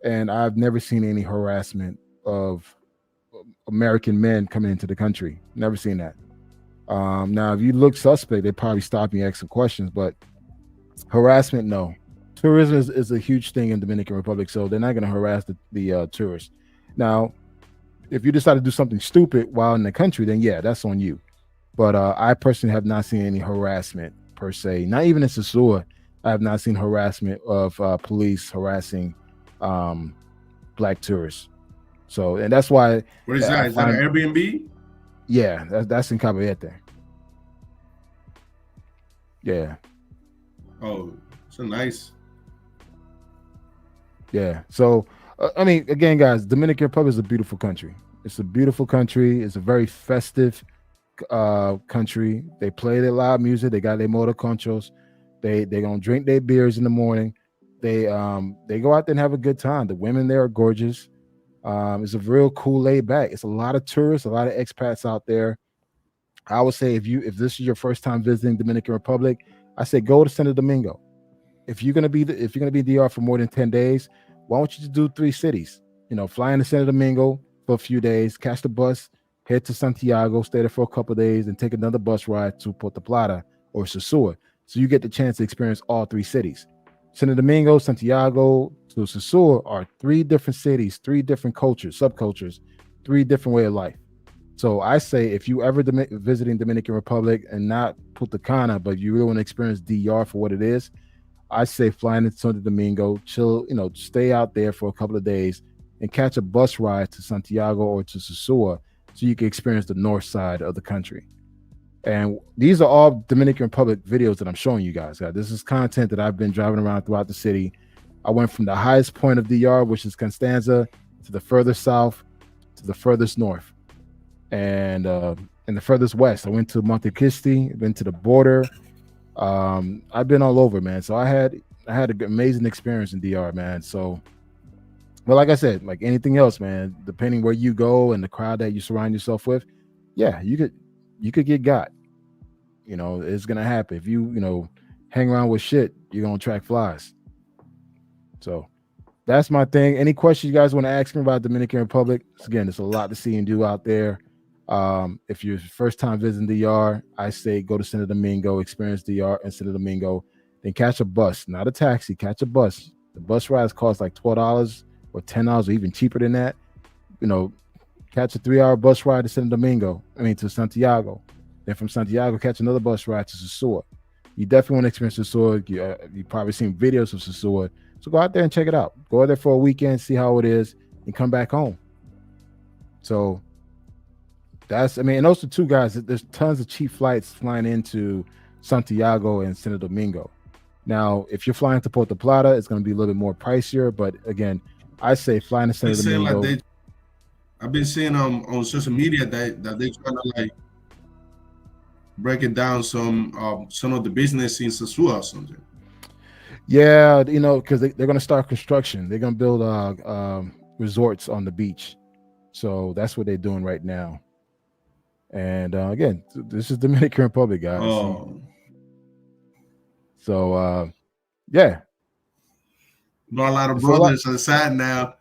and I've never seen any harassment of American men coming into the country. Never seen that. Now, if you look suspect, they probably stop you and ask some questions, but harassment, no. Tourism is a huge thing in Dominican Republic, so they're not going to harass the tourists. Now, if you decide to do something stupid while in the country, then yeah, that's on you. But I personally have not seen any harassment per se. Not even in Sosua, I have not seen harassment of police harassing um, black tourists. So, and that's why What is I that? Is that an find, Airbnb? yeah, that's in Caballete. Yeah, Oh, so nice. yeah. So, I mean, again, guys, Dominican Republic is a beautiful country. It's a beautiful country. It's a very festive country. They play their loud music. They got their motor conchos. They gonna drink their beers in the morning. They go out there and have a good time. The women there are gorgeous. It's a real cool laid back. It's a lot of tourists, a lot of expats out there. I would say if this is your first time visiting Dominican Republic, I say go to Santo Domingo. If you're gonna be in DR for more than 10 days, why don't you just do 3 cities? Fly into Santo Domingo for a few days, catch the bus, head to Santiago, stay there for a couple of days, and take another bus ride to Puerto Plata or Sosua. So you get the chance to experience all three cities. Santo Domingo, Santiago to Sosur are three different cities, three different cultures, subcultures, three different way of life. So I say if you ever visiting Dominican Republic and not Punta Cana, but you really want to experience DR for what it is, I say fly into Santo Domingo, chill, stay out there for a couple of days and catch a bus ride to Santiago or to Sosur so you can experience the north side of the country. And these are all Dominican Republic videos that I'm showing you guys. This is content that I've been driving around throughout the city. I went from the highest point of DR, which is Constanza, to the furthest south, to the furthest north, and the furthest west. I went to Montecristi, been to the border. I've been all over, man. So I had an amazing experience in DR, man. So, but like I said, like anything else, man, depending where you go and the crowd that you surround yourself with, yeah, you could get got. It's gonna happen. If you hang around with shit, you're gonna attract flies. So that's my thing. Any questions you guys want to ask me about Dominican Republic? Again, there's a lot to see and do out there. If you're first time visiting DR, I say go to Santo Domingo, experience DR in Santo Domingo, then catch a bus, not a taxi, catch a bus. The bus rides cost like $12 or $10 or even cheaper than that. Catch a 3-hour bus ride to to Santiago. Then from Santiago, catch another bus ride to Sosur. You definitely want to experience Sosur. You've probably seen videos of Sosur. So go out there and check it out. Go out there for a weekend, see how it is, and come back home. So and those are two guys. There's tons of cheap flights flying into Santiago and Santo Domingo. Now, if you're flying to Puerto Plata, it's going to be a little bit more pricier. But again, I say flying to Santo Domingo. I've been seeing on social media that they trying to like breaking down some of the business in Sosur or something. Yeah, because they're going to start construction. They're going to build resorts on the beach. So that's what they're doing right now. And again, this is Dominican Republic, guys. Oh. So yeah. Not a lot of brothers are sad now.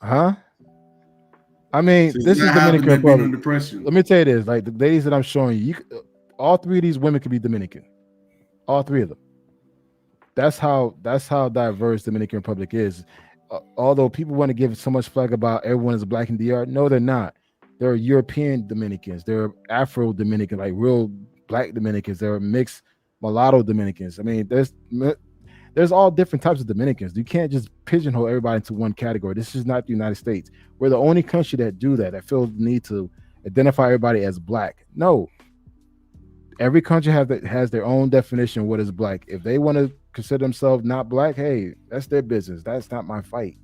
Huh? I mean, this is Dominican Republic. Let me tell you this: like the ladies that I'm showing you, all three of these women could be Dominican. All three of them. That's how diverse Dominican Republic is. Although people want to give so much flag about everyone is black in DR, no, they're not. There are European Dominicans. There are Afro Dominican, like real black Dominicans. There are mixed mulatto Dominicans. I mean, there's all different types of Dominicans. You can't just pigeonhole everybody into one category. This is not the United States. We're the only country that do that. That feels the need to identify everybody as black. No. Every country has their own definition of what is black. If they want to consider themselves not black, hey, that's their business. That's not my fight.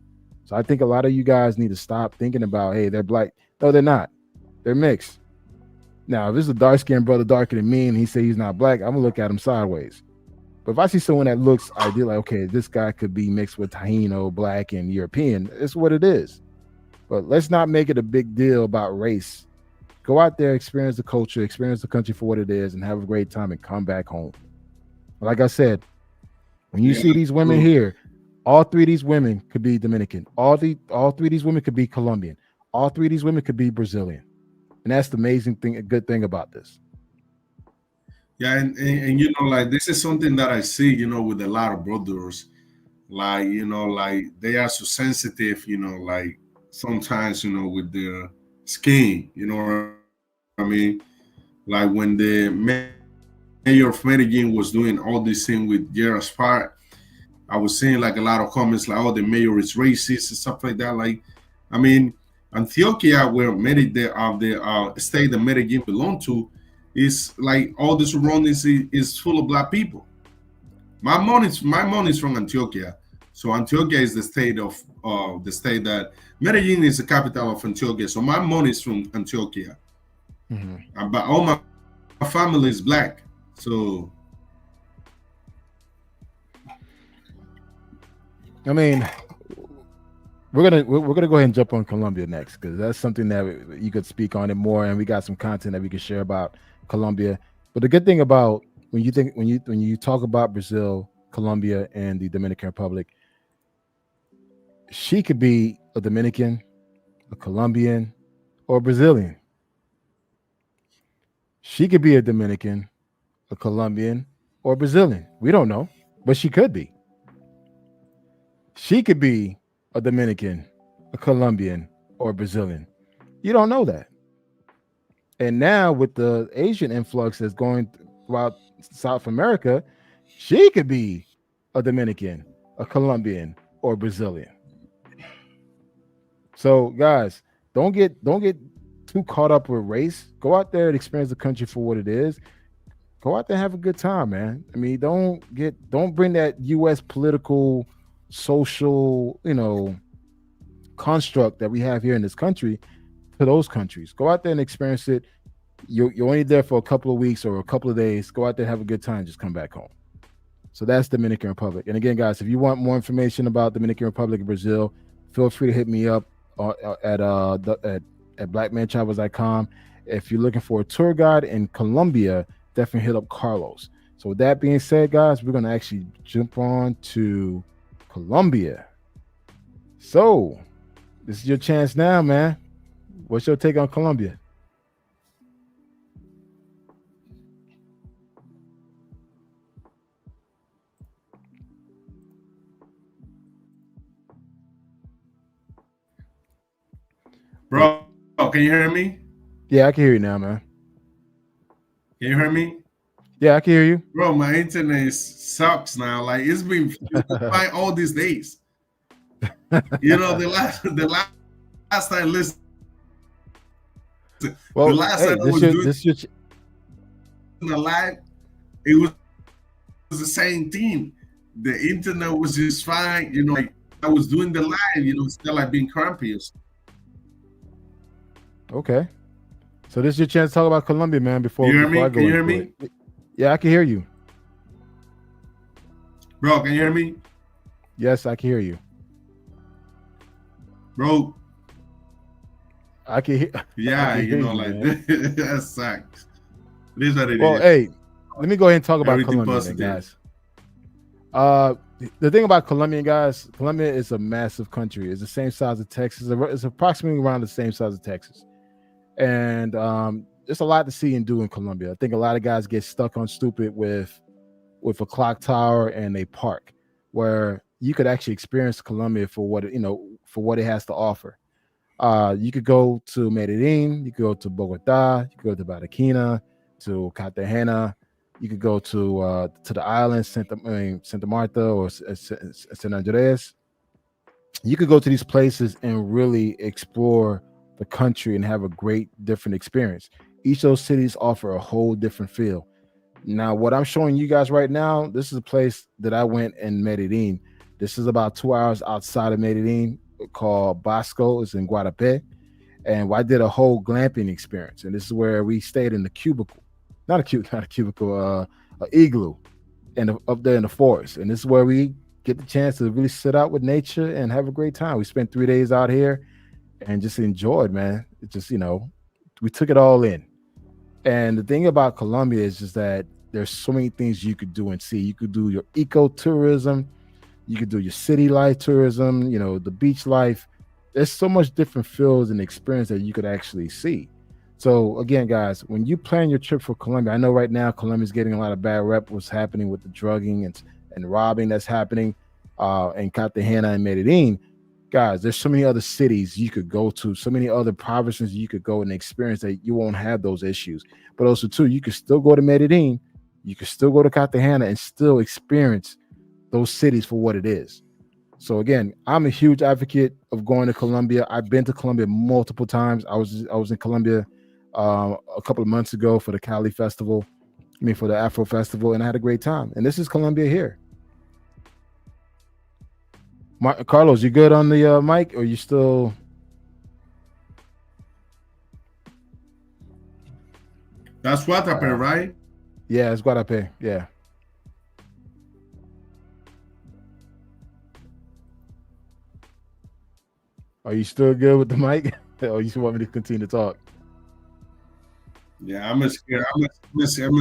So I think a lot of you guys need to stop thinking about, hey, they're black. No, they're not. They're mixed. Now, if this is a dark-skinned brother darker than me and he say he's not black, I'm going to look at him sideways. But if I see someone that looks ideal, like, okay, this guy could be mixed with Taino, black, and European, it's what it is. But let's not make it a big deal about race. Go out there, experience the culture, experience the country for what it is, and have a great time and come back home. Like I said, when you see these women here, all three of these women could be Dominican. All three of these women could be Colombian. All three of these women could be Brazilian. And that's the amazing thing, a good thing about this. Yeah, and like this is something that I see, with a lot of brothers, like, like they are so sensitive, like sometimes, with their skin, you know what I mean? Like when the mayor of Medellin was doing all this thing with Gerard Spart, I was seeing like a lot of comments like, oh, the mayor is racist and stuff like that. Like, I mean, Antioquia, where the state that Medellin belonged to, is like all the surroundings is full of black people. My money's from Antioquia, so Antioquia is the state that Medellin is the capital of Antioquia. So my money's from Antioquia, but all my family is black. So, I mean, we're gonna go ahead and jump on Colombia next because that's something that you could speak on it more, and we got some content that we could share about Colombia. But the good thing about when you talk about Brazil, Colombia, and the Dominican Republic, she could be a Dominican, a Colombian, or a Brazilian. She could be a Dominican, a Colombian, or Brazilian. We don't know, but she could be. She could be a Dominican, a Colombian, or a Brazilian. You don't know that. And now with the Asian influx that's going throughout South America, she could be a Dominican, a Colombian, or Brazilian. So guys, don't get too caught up with race. Go out there and experience the country for what it is. Go out there and have a good time, man. I mean, don't bring that US political, social, construct that we have here in this country to those countries. Go out there and experience it. You're only there for a couple of weeks or a couple of days. Go out there, have a good time, just come back home. So that's Dominican Republic. And again, guys, if you want more information about Dominican Republic and Brazil, feel free to hit me up at blackmantravels.com. If you're looking for a tour guide in Colombia, definitely hit up Carlos. So with that being said, guys, we're going to actually jump on to Colombia. So this is your chance now, man. What's your take on Colombia? Bro, can you hear me? Yeah, I can hear you now, man. Can you hear me? Yeah, I can hear you. Bro, my internet sucks now. Like it's been fine all these days. The last time listen. Well, the last time I was doing the live, it was the same thing. The internet was just fine. Like I was doing the live, still like being crampy. Okay. So this is your chance to talk about Colombia, man, before you hear I me? go Can you hear me? Yeah, I can hear you. Bro, can you hear me? Yes, I can hear you. Bro. I can hear. Yeah, that sucks. It is what it is. Well, hey, let me go ahead and talk about Colombia, then, guys. The thing about Colombia, guys, Colombia is a massive country. It's the same size as Texas. It's approximately around the same size as Texas. And there's a lot to see and do in Colombia. I think a lot of guys get stuck on stupid with a clock tower and a park, where you could actually experience Colombia for what it has to offer. You could go to Medellin, you could go to Bogota, you could go to Barranquilla, to Cartagena, you could go to the islands, Santa Marta or San Andres. You could go to these places and really explore the country and have a great different experience. Each of those cities offer a whole different feel. Now, what I'm showing you guys right now, this is a place that I went in Medellin. This is about 2 hours outside of Medellin, called Bosco. It's in Guadalupe. And I did a whole glamping experience. And this is where we stayed in the cubicle. Not a cubicle, an igloo up there in the forest. And this is where we get the chance to really sit out with nature and have a great time. We spent 3 days out here and just enjoyed, man. It just, we took it all in. And the thing about Colombia is just that there's so many things you could do and see. You could do your ecotourism, you could do your city life tourism, the beach life. There's so much different feels and experience that you could actually see. So again, guys, when you plan your trip for Colombia, I know right now Colombia is getting a lot of bad rep. What's happening with the drugging and robbing that's happening in Cartagena and Medellin. Guys, there's so many other cities you could go to, so many other provinces you could go and experience that you won't have those issues. But also, too, you could still go to Medellin, you could still go to Cartagena and still experience those cities for what it is. So again, I'm a huge advocate of going to Colombia. I've been to Colombia multiple times. I was in Colombia a couple of months ago for the Cali Festival, for the Afro Festival, and I had a great time. And this is Colombia here. Carlos, you good on the mic, or you still? That's Guadalupe, right? Yeah, it's Guadalupe. Yeah. Are you still good with the mic, or you want me to continue to talk? Yeah, I'm scared. I'm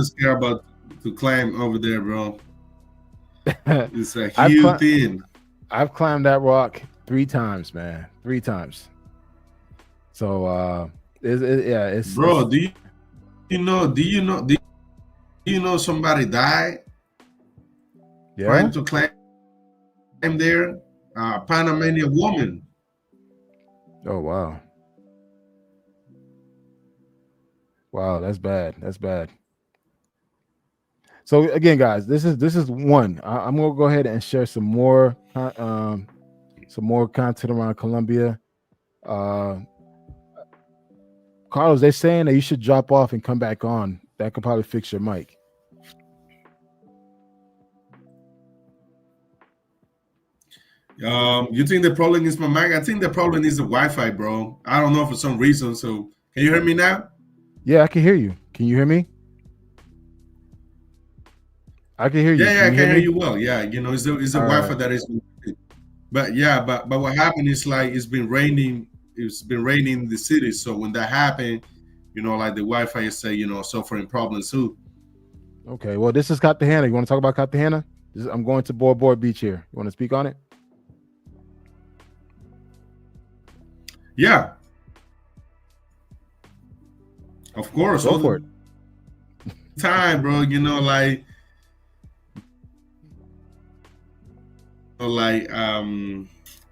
scared about to climb over there, bro. It's a huge thing. I've climbed that rock 3 times, man. 3 times. So it's bro. Do you know somebody died Yeah. trying to climb there. Panamanian woman. Oh wow. Wow, that's bad. That's bad. So again, guys, this is one. I'm gonna go ahead and share some more content around Colombia. Uh, Carlos, they're saying that you should drop off and come back on. That could probably fix your mic. You think the problem is my mic? I think the problem is the Wi-Fi, bro. I don't know for some reason. So can you hear me now? Yeah, I can hear you. Can you hear me? I can hear you. Yeah, Can I you can hear hear me? you well. Yeah, it's the All Wi-Fi right. that is. But yeah, but what happened is like it's been raining. It's been raining in the city. So when that happened, like the Wi-Fi is say, suffering problems too. Okay. Well, this is Cartagena. You want to talk about Cartagena? I'm going to Boy Beach here. You want to speak on it? Yeah, of course, Go all for it. the time, bro. Like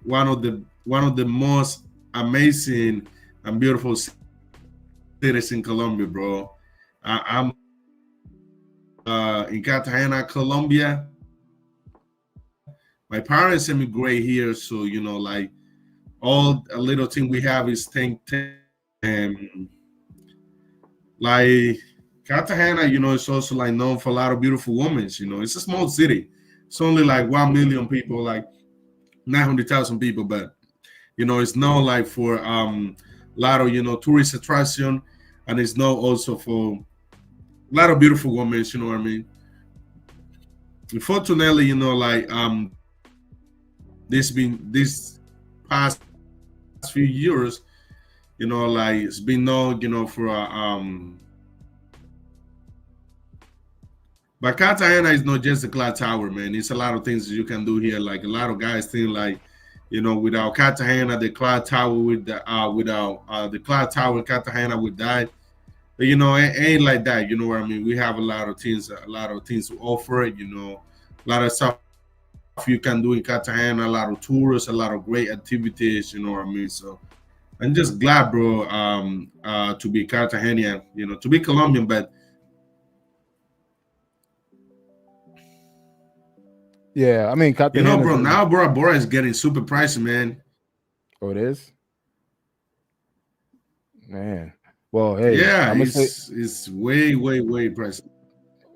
one of the most amazing and beautiful cities in Colombia, bro. I'm in Cartagena, Colombia. My parents immigrate here, so like all a little thing we have is and like Cartagena, it's also like known for a lot of beautiful women. It's a small city. It's only like 1 million people, like 900,000 people, but it's known like for a lot of tourist attraction, and it's known also for a lot of beautiful women. You know what I mean? Unfortunately, like this past few years, like it's been known, for but Cartagena is not just the clock tower, man. It's a lot of things that you can do here. Like a lot of guys think like, without Cartagena, the clock tower without the clock tower, Cartagena would die. But it ain't like that. You know what I mean? We have a lot of things to offer. A lot of stuff you can do in Cartagena, a lot of tours, a lot of great activities. You know what I mean? So I'm just glad, bro, to be Cartagenian, to be Colombian, but Yeah, I mean Cartagena. bro, now Bora Bora is getting super pricey, man. Oh, it is, man. Well, hey, Yeah, I'm gonna say it's way, way, way pricey.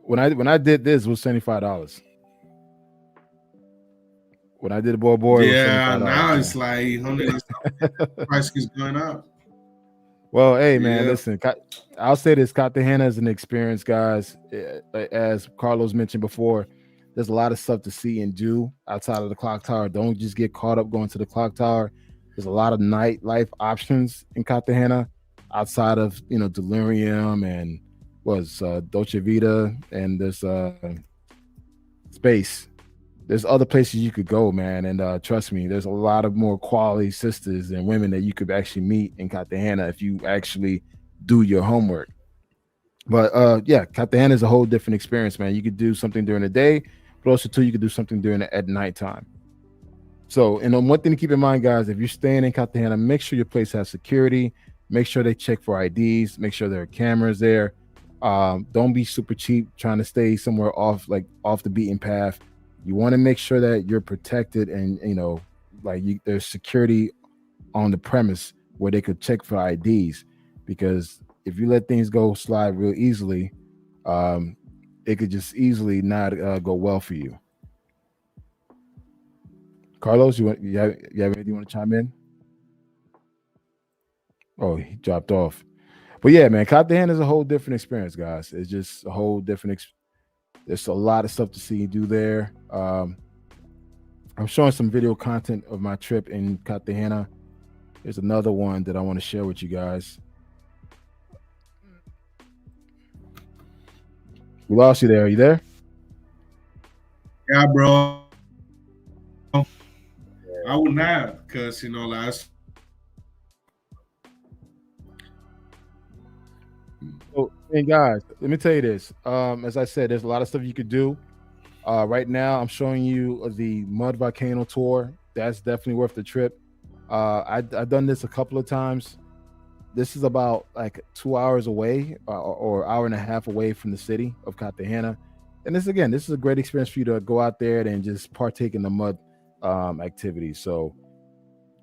when I did this, it was $75. When I did the Boy, it was Yeah, $75, now it's man. like 100. Price is going up. Well, hey, man, Yeah, listen, I'll say this: Cartagena is an experience, guys. As Carlos mentioned before, there's a lot of stuff to see and do outside of the clock tower. Don't just get caught up going to the clock tower. There's a lot of nightlife options in Cartagena outside of Delirium and Dolce Vita, and there's Space. There's other places you could go, man, and trust me, there's a lot of more quality sisters and women that you could actually meet in Cartagena if you actually do your homework. But yeah, Cartagena is a whole different experience, man. You could do something during the day, but also too, you could do something during at nighttime. So, and one thing to keep in mind, guys, if you're staying in Cartagena, make sure your place has security. Make sure they check for IDs. Make sure there are cameras there. Don't be super cheap trying to stay somewhere off the beaten path. You want to make sure that you're protected and there's security on the premise where they could check for IDs, because if you let things go slide real easily, it could just easily not go well for you. Carlos, you have anything you want to chime in? Oh, he dropped off. But yeah, man, Cartagena is a whole different experience, guys. It's just a whole different. There's a lot of stuff to see and do there. I'm showing some video content of my trip in Cartagena. There's another one that I want to share with you guys. We lost you there. Are you there? yeah, bro. I would not, because last. So, hey guys, let me tell you this. As I said, there's a lot of stuff you could do. Right now, I'm showing you the Mud Volcano tour. That's definitely worth the trip. I've done this a couple of times. This is about like 2 hours away or hour and a half away from the city of Cartagena. And this is a great experience for you to go out there and just partake in the mud activities. So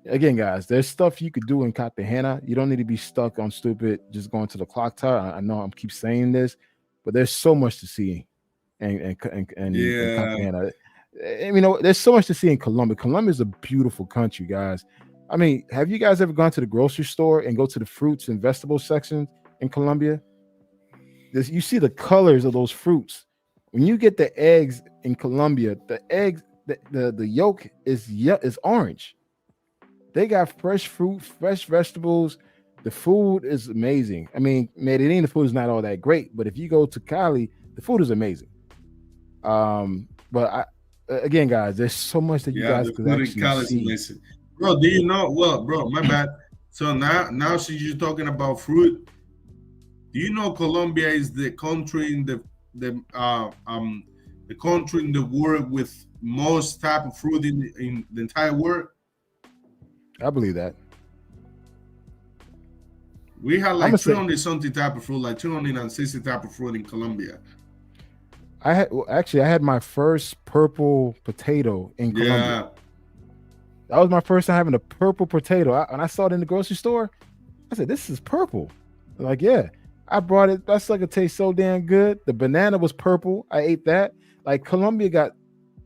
again, guys, there's stuff you could do in Cartagena. You don't need to be stuck on stupid just going to the clock tower. I know I'm keep saying this, but there's so much to see in Yeah, Cartagena. And, you know, there's so much to see in Colombia. Colombia is a beautiful country, guys. I mean, have you guys ever gone to the grocery store and go to the fruits and vegetables section in Colombia? You see the colors of those fruits. When you get the eggs in Colombia, the eggs, the yolk is orange. They got fresh fruit, fresh vegetables. The food is amazing. I mean, Medellin, the food is not all that great, but if you go to Cali, the food is amazing. But again, guys, there's so much that you yeah, guys the could food in actually Cali is see. amazing. Bro, do you know? Well, bro, my bad. So now since you're talking about fruit, do you know Colombia is the country in the uh um the country in the world with most type of fruit in the entire world? I believe that. We have I'm gonna like say 300 something type of fruit, like 260 type of fruit in Colombia. I had my first purple potato in Colombia. Yeah, That was my first time having a purple potato. And I saw it in the grocery store. I said, "This is purple." They're like, yeah, I brought it. That sucker tastes so damn good. The banana was purple. I ate that. Like Colombia got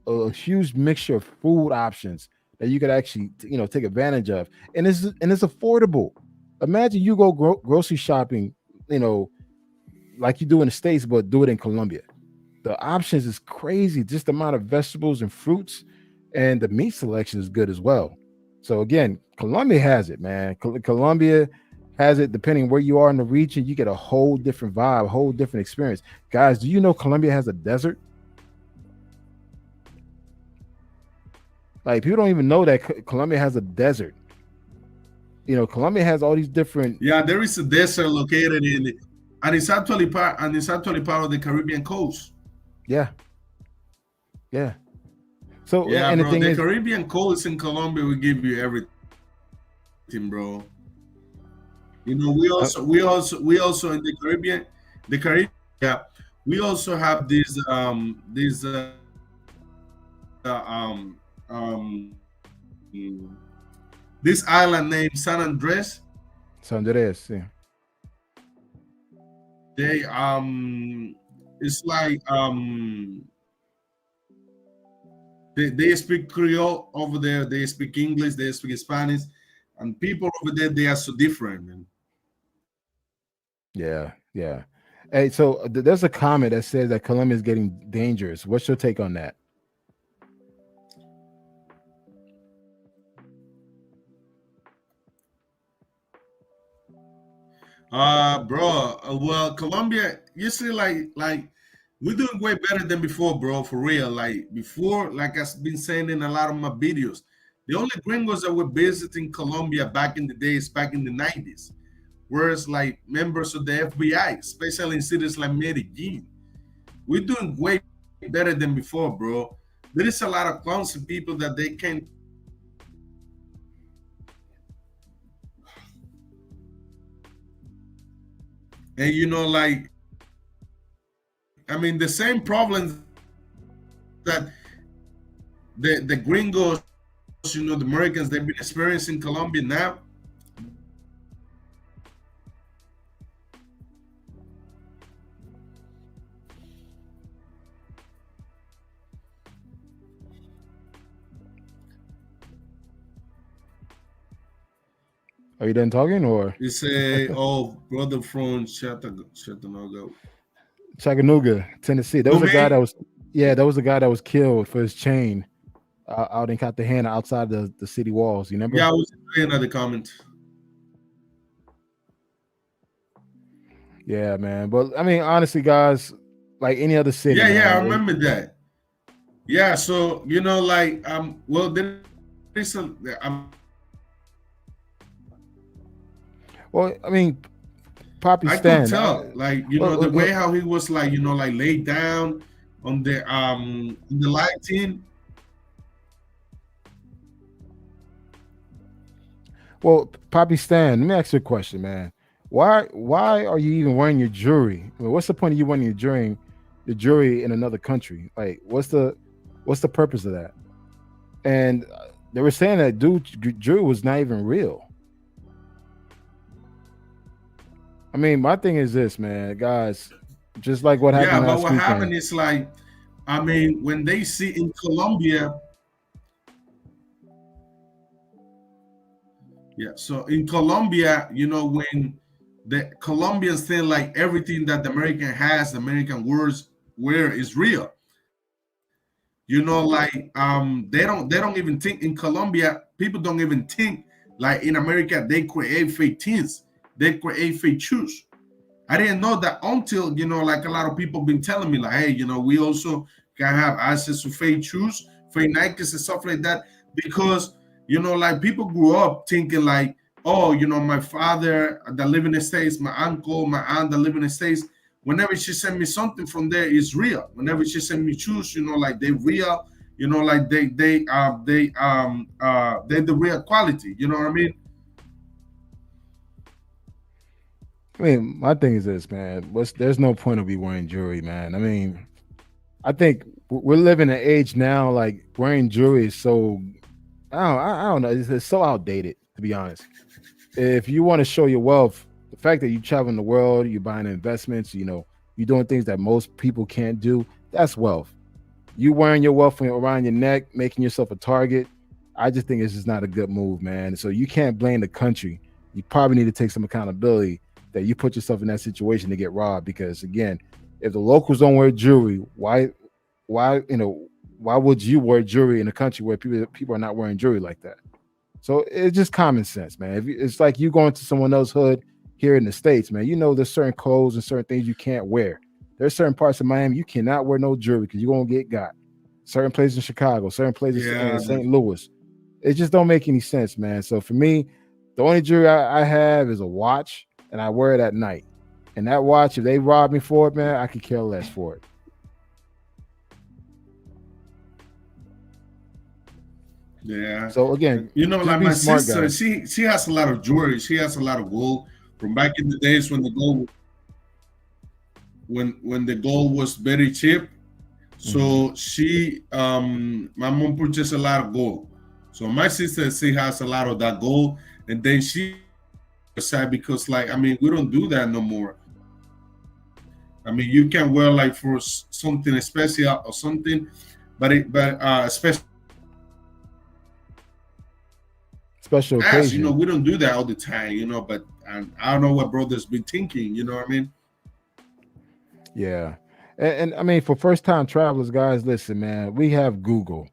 a huge mixture of food options that you could actually, take advantage of, and it's affordable. Imagine you go grocery shopping, you know, like you do in the States, but do it in Colombia. The options is crazy. Just the amount of vegetables and fruits, and the meat selection is good as well. So again, Colombia has it, man. Colombia has it. Depending where you are in the region, you get a whole different vibe, a whole different experience. Guys, do you know Colombia has a desert? Like people don't even know that Colombia has a desert. Colombia has all these different. yeah. There is a desert located and it's actually part of the Caribbean coast. Yeah, yeah. So Yeah, and the bro. thing The is, Caribbean coast in Colombia will give you everything, bro. uh, We also in the Caribbean. Yeah, we also have this island named San Andres. Andres, yeah. They it's like they speak Creole over there. They speak English. They speak Spanish, and people over there they are so different, man. Yeah, yeah. Hey, so there's a comment that says that Colombia is getting dangerous. What's your take on that? Bro. Well, Colombia, you see, like we're doing way better than before, bro. For real. Like before, like I've been saying in a lot of my videos, the only gringos that were visiting Colombia back in the days, back in the 90s, whereas like members of the FBI, especially in cities like Medellin. We're doing way better than before, bro. There is a lot of clowns and people that they can. And like I mean, the same problems that the gringos, the Americans, they've been experiencing in Colombia now. Are you done talking or They say, "Oh, brother from Chattanooga, Chattanooga, Tennessee? There was a guy that Domain." was, yeah, there was a guy that was killed for his chain out in Cartagena, outside the city walls. You remember? Yeah, I was saying another comment. Yeah, man. But I mean, honestly, guys, like any other city, Yeah, I man. remember that. Yeah, so like well, there is Well, I mean, Poppy I could Stan. tell, like, Well, the way how he was, like, like laid down, on the lighting. Well, Poppy Stan, let me ask you a question, man. Why are you even wearing your jewelry? I mean, what's the point of you wearing your jewelry in another country? Like, what's the purpose of that? And they were saying that jewelry was not even real. I mean, my thing is this, man, guys. Just like what Yeah, happened but last what happened weekend. is like, I mean, when they see in Colombia, yeah. So in Colombia, when the Colombians think like everything that the American has, the American words wear is real. They don't even think in Colombia. People don't even think like in America they create fake things. They create fake shoes. I didn't know that until like a lot of people been telling me like, hey, we also can have access to fake shoes, fake Nikes and stuff like that because like people grew up thinking like, oh, my father that live in the States, my uncle, my aunt that live in the States. Whenever she send me something from there, it's real. Whenever she send me shoes, like they real, like they the real quality. You know what I mean? I mean, my thing is this, man. There's no point of me wearing jewelry, man. I mean, I think we're living an age now like wearing jewelry is so I don't know. It's so outdated, to be honest. If you want to show your wealth, the fact that you traveling the world, you're buying investments, you're doing things that most people can't do, that's wealth. You wearing your wealth around your neck, making yourself a target. I just think it's just not a good move, man. So you can't blame the country. You probably need to take some accountability that you put yourself in that situation to get robbed. Because again, if the locals don't wear jewelry, why why would you wear jewelry in a country where people are not wearing jewelry like that? So it's just common sense, man. It's like you going to someone else's hood here in the States, man. There's certain clothes and certain things you can't wear. There's certain parts of Miami you cannot wear no jewelry because you're gonna get got. Certain places in Chicago, certain places in Yeah, St. Louis. It just don't make any sense, man. So for me, the only jewelry I have is a watch, and I wear it at night. And that watch, if they rob me for it, man, I could care less for it. yeah. So again, just Like be my smart, sister, guys. she has a lot of jewelry. She has a lot of gold from back in the days when the gold when the gold was very cheap. Mhm. So my mom purchased a lot of gold. So my sister, she has a lot of that gold, and then she sad because like I mean we don't do that no more. I mean you can wear like for something special or something, but especially Special as occasion. we don't do that all the time, but I don't know what brothers be thinking, you know what I mean? Yeah. And I mean, for first time travelers, guys, listen, man, we have Google.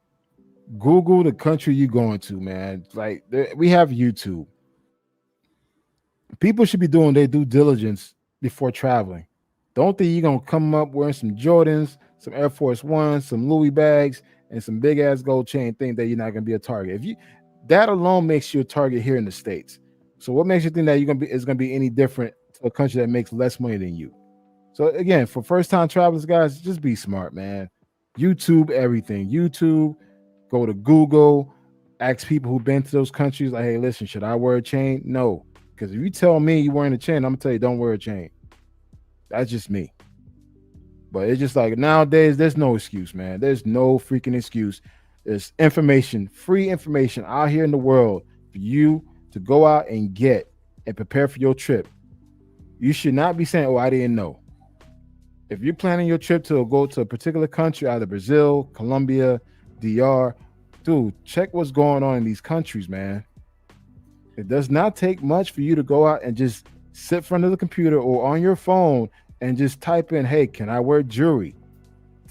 Google the country you're going to, man. Like, we have YouTube. People should be doing their due diligence before traveling. Don't think you're going to come up wearing some Jordans, some Air Force Ones, some Louis bags, and some big ass gold chain, think that you're not going to be a target. That alone makes you a target here in the States. So what makes you think that is going to be any different to a country that makes less money than you? So again, for first time travelers, guys, just be smart, man. YouTube everything. YouTube, go to Google, ask people who've been to those countries, like, hey, listen, should I wear a chain? No. Because if you tell me you're wearing a chain, I'm gonna tell you don't wear a chain. That's just me. But it's just like nowadays, there's no excuse, man. There's no freaking excuse. There's information, free information out here in the world for you to go out and get and prepare for your trip. You should not be saying, oh, I didn't know. If you're planning your trip to go to a particular country, either Brazil, Colombia, DR, dude, check what's going on in these countries, man. It does not take much for you to go out and just sit in front of the computer or on your phone and just type in, hey, can I wear jewelry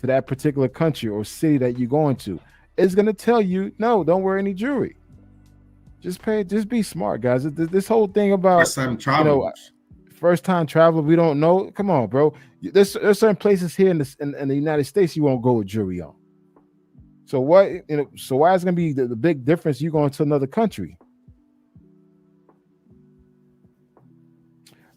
to that particular country or city that you're going to? It's going to tell you, no, don't wear any jewelry. Just be smart, guys. This whole thing about, First time you know, travelers. first time traveler, we don't know. Come on, bro. There's certain places here in the United States you won't go with jewelry on. So what so why is it gonna be the big difference you going to another country?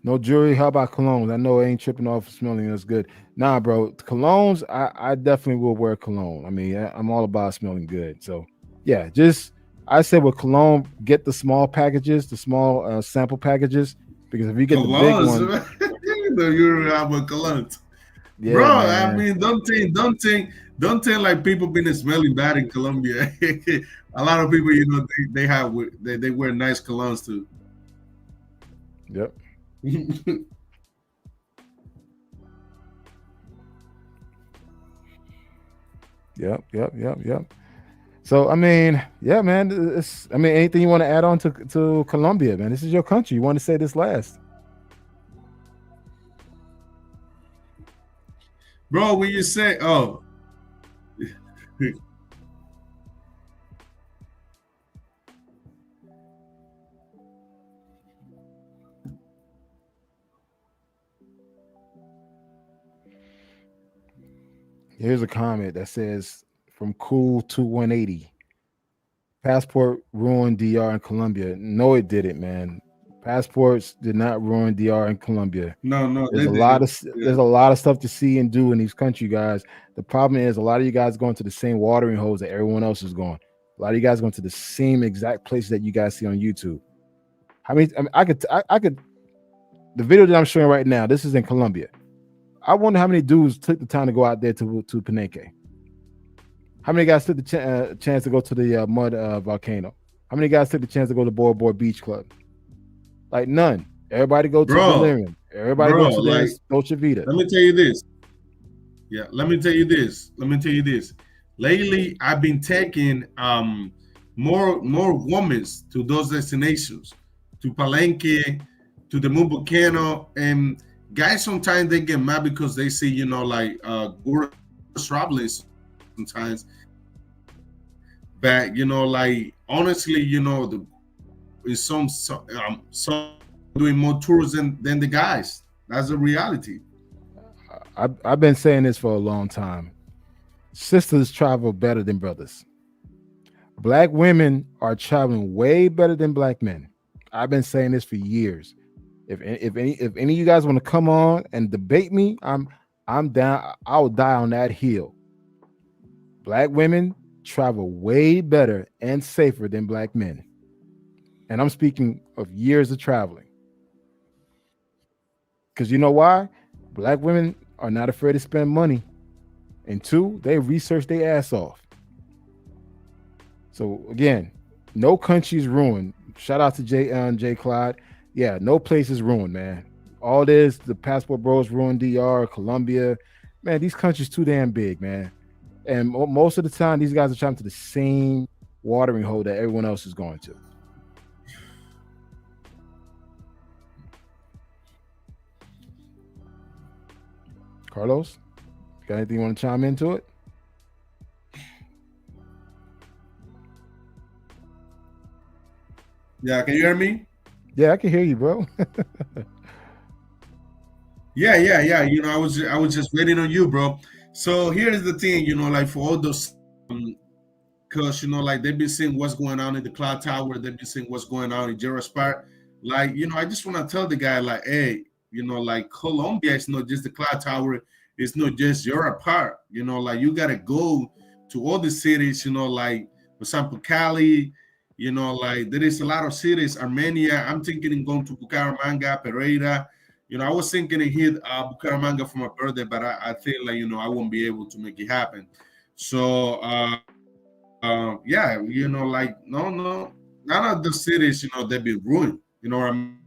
No jewelry. How about colognes? I know it ain't tripping off smelling as good. Nah, bro. Colognes, I definitely will wear cologne. I mean, I'm all about smelling good. So yeah, just I say with cologne, get the small packages, the small sample packages, because if you get the big Colognes, one, no, you have a colognes. Bro, yeah, I man. mean, don't think like people been smelling bad in Colombia. A lot of people, you know, they have they wear nice colognes too. Yep. Yep. So I mean, yeah, man. I mean, anything you want to add on to Colombia, man? This is your country. You want to say this last? Bro, when you say, oh, Here's a comment that says from Cool to 180. Passport ruined DR in Colombia. No, it didn't, man. Passports did not ruin DR in Colombia. no, There's they a lot didn't. of Yeah. there's a lot of stuff to see and do in these country, guys. The problem is a lot of you guys going to the same watering holes that everyone else is going. A lot of you guys going to the same exact places that you guys see on YouTube. I mean, I could. The video that I'm showing right now, this is in Colombia. I wonder how many dudes took the time to go out there to Palenque. How many guys took the chance to go to the mud volcano? How many guys took the chance to go to Bora Bora Beach Club? Like none. Everybody go to Bro, Delirium. Everybody go bro, to like, the Dolce Vita. let me tell you this. Yeah, let me tell you this. Let me tell you this. Lately, I've been taking more women to those destinations, to Palenque, to the Moon Volcano, and guys sometimes they get mad because they see, you know, like girls traveling sometimes. But you know, like honestly, you know, in some doing more tours than the guys. That's the reality. I've been saying this for a long time. Sisters travel better than brothers. Black women are traveling way better than black men. I've been saying this for years. If any of you guys want to come on and debate me, I'm down. I'll die on that hill. Black women travel way better and safer than black men. And I'm speaking of years of traveling. Because you know why? Black women are not afraid to spend money. And two, they research their ass off. So again, no country is ruined. Shout out to J Clyde. Yeah, no place is ruined, man. All this, the passport bros ruined DR, Colombia. Man, these countries too damn big, man. And most of the time, these guys are traveling to the same watering hole that everyone else is going to. Carlos, got anything you want to chime into it? Yeah, can you hear me? Yeah, I can hear you, bro. Yeah. You know, I was just waiting on you, bro. So here's the thing, you know, like for all those, because you know, like they've been seeing what's going on in the cloud tower, they've been seeing what's going on in Jera Park. Like, you know, I just want to tell the guy, like, hey, you know, like Colombia is not just the cloud tower, it's not just Jera Park. You know, like you gotta go to all the cities, you know, like for example, Cali. You know, like there is a lot of cities. Armenia. I'm thinking in going to Bucaramanga, Pereira. You know, I was thinking of hit Bucaramanga for my birthday, but I feel like, you know, I won't be able to make it happen. So yeah, you know, like no, none of the cities, you know, they've been ruined. You know what I mean?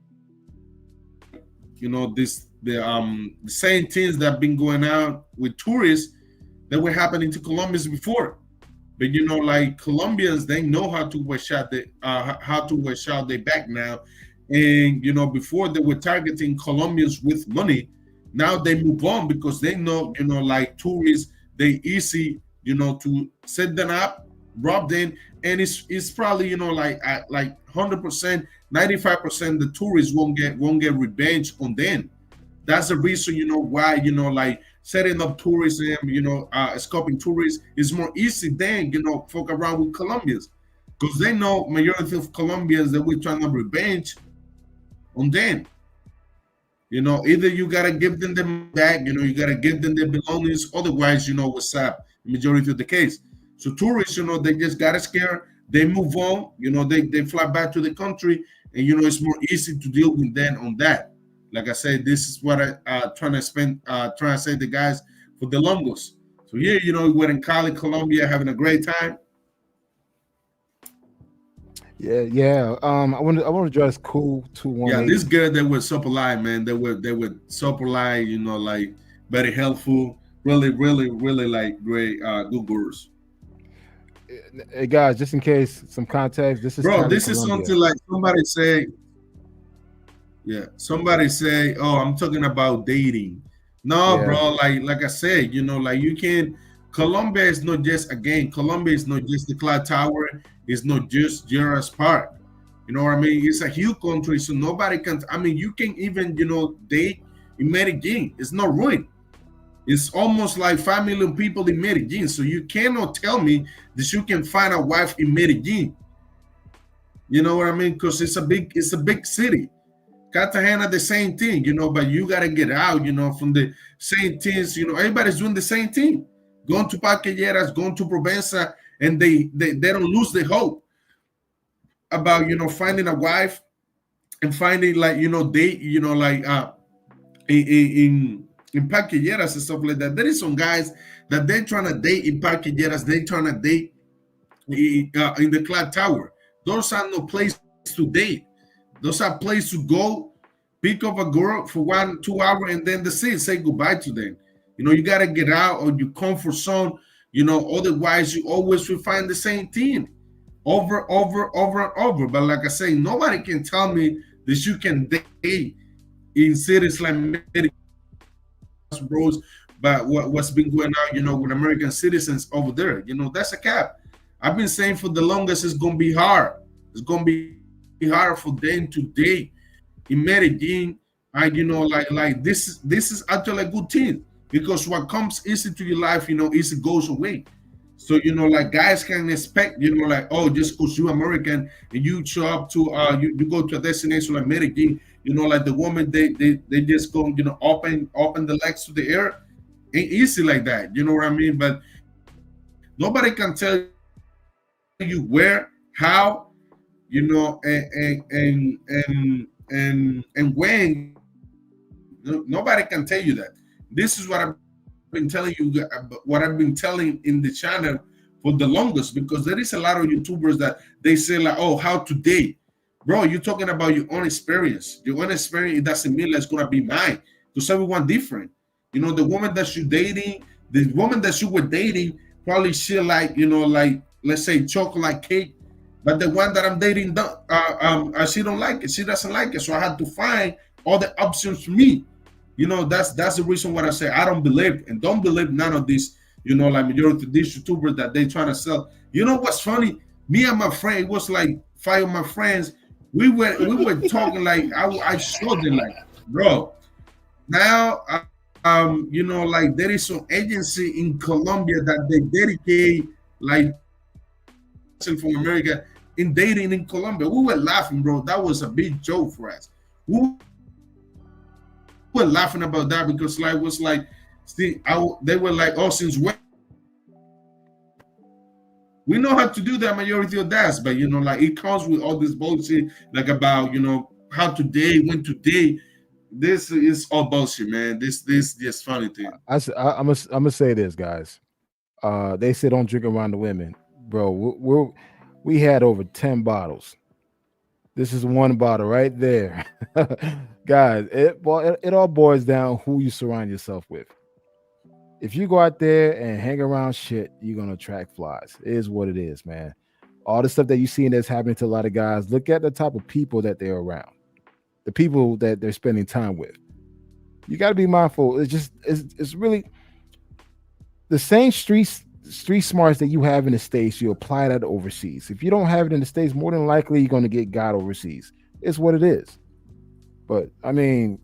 You know, the same things that have been going on with tourists that were happening to Colombians before. But you know, like Colombians, they know how to wash out their back now. And you know, before they were targeting Colombians with money, now they move on because they know, you know, like tourists, they easy, you know, to set them up, rob them, and it's probably, you know, like at like 100%, 95% the tourists won't get revenge on them. That's the reason, you know, why, you know, like setting up tourism, you know, scoping tourists is more easy than, you know, fuck around with Colombians. Because they know majority of Colombians that we're trying to revenge on them. You know, either you gotta give them back, you know, you gotta give them their belongings. Otherwise, you know what's up. Majority of the case. So tourists, you know, they just got scared. They move on. You know, they fly back to the country, and you know it's more easy to deal with them on that. Like I said, this is what I trying to say the guys for the longest. So here, you know, we're in Cali, Colombia, having a great time. Yeah. I want to address Cool Yeah, 218. this girl, they were so polite, man. They were so polite, you know, like very helpful, really like great good girls. Hey guys, just in case some context, this is Bro, Cali, this is Colombia. something like somebody say, oh, I'm talking about dating. No, Yeah, bro, like I said, you know, like you can Colombia is not just again, Colombia is not just the cloud tower, it's not just Jura's Park. You know what I mean? It's a huge country, so nobody can. I mean, you can even, you know, date in Medellin. It's not ruined. It's almost like 5 million people in Medellin. So you cannot tell me that you can find a wife in Medellin. You know what I mean? Because it's a big city. Cartagena, the same thing, you know, but you gotta get out, you know, from the same things, you know, everybody's doing the same thing. Going to Parquelleras, going to Provenza, and they don't lose the hope about, you know, finding a wife and finding like, you know, date, you know, like in Parquelleras and stuff like that. There is some guys that they're trying to date in Parquelleras, they're trying to date in the Clock Tower. Those are no place to date. Those are places to go, pick up a girl for 1 2 hours, and then that's it. Say goodbye to them. You know, you gotta get out of your comfort zone. You know, otherwise you always will find the same thing over and over. But like I say, nobody can tell me that you can date in cities like Medellin, bros. But what's been going on, you know, with American citizens over there, you know, that's a cap. I've been saying for the longest, it's gonna be hard. It's gonna be hard for them to date in Medellin. And you know, like this is actually a good thing because what comes easy to your life, you know, easy goes away. So you know, like guys can expect, you know, like oh, just because you're American and you show up to you go to a destination like Medellin, you know, like the woman they just go, you know, open the legs to the air. Ain't easy like that, you know what I mean? But nobody can tell you where, how, you know, and when. Nobody can tell you that. This is what I've been telling you, what I've been telling in the channel for the longest, because there is a lot of YouTubers that they say like, oh, how to date. Bro, you're talking about your own experience. Your own experience, it doesn't mean it's gonna be mine. Because everyone different. You know, the woman that you're dating, the woman that you were dating, probably she like, you know, like let's say chocolate cake, but the one that I'm dating, she don't like it. She doesn't like it. So I had to find all the options for me. You know, that's the reason why I say I don't believe and don't believe none of this. You know, like majority of these YouTubers that they trying to sell. You know what's funny? Me and my friend, it was like 5 of my friends. We were talking like I showed them like, bro. Now, you know, like there is some agency in Colombia that they dedicate like from America in dating in Colombia. We were laughing, bro. That was a big joke for us. We were laughing about that because like was like, see, they were like, oh, since when? We know how to do that majority of that, but you know, like it comes with all this bullshit, like about you know how to date, when to date. This is all bullshit, man. This just funny thing. I'm gonna say this, guys. They say don't drink around the women, bro. We had over 10 bottles. This is one bottle right there, guys. It all boils down who you surround yourself with. If you go out there and hang around shit, you're gonna attract flies. It is what it is, man. All the stuff that you see that's happening to a lot of guys. Look at the type of people that they're around, the people that they're spending time with. You got to be mindful. It's really the same street smarts that you have in the States. You apply that overseas. If you don't have it in the States, more than likely you're going to get got overseas. It's what it is. But I mean,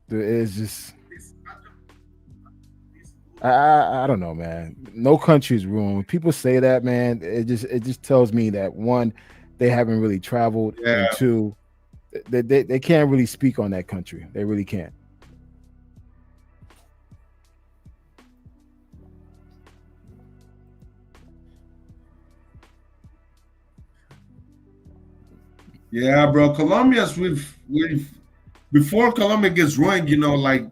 it's just. I don't know, man. No country's ruined. When people say that, man, it just tells me that one, they haven't really traveled, and two, they can't really speak on that country. They really can't. Yeah, bro. Colombia's with before Colombia gets ruined, like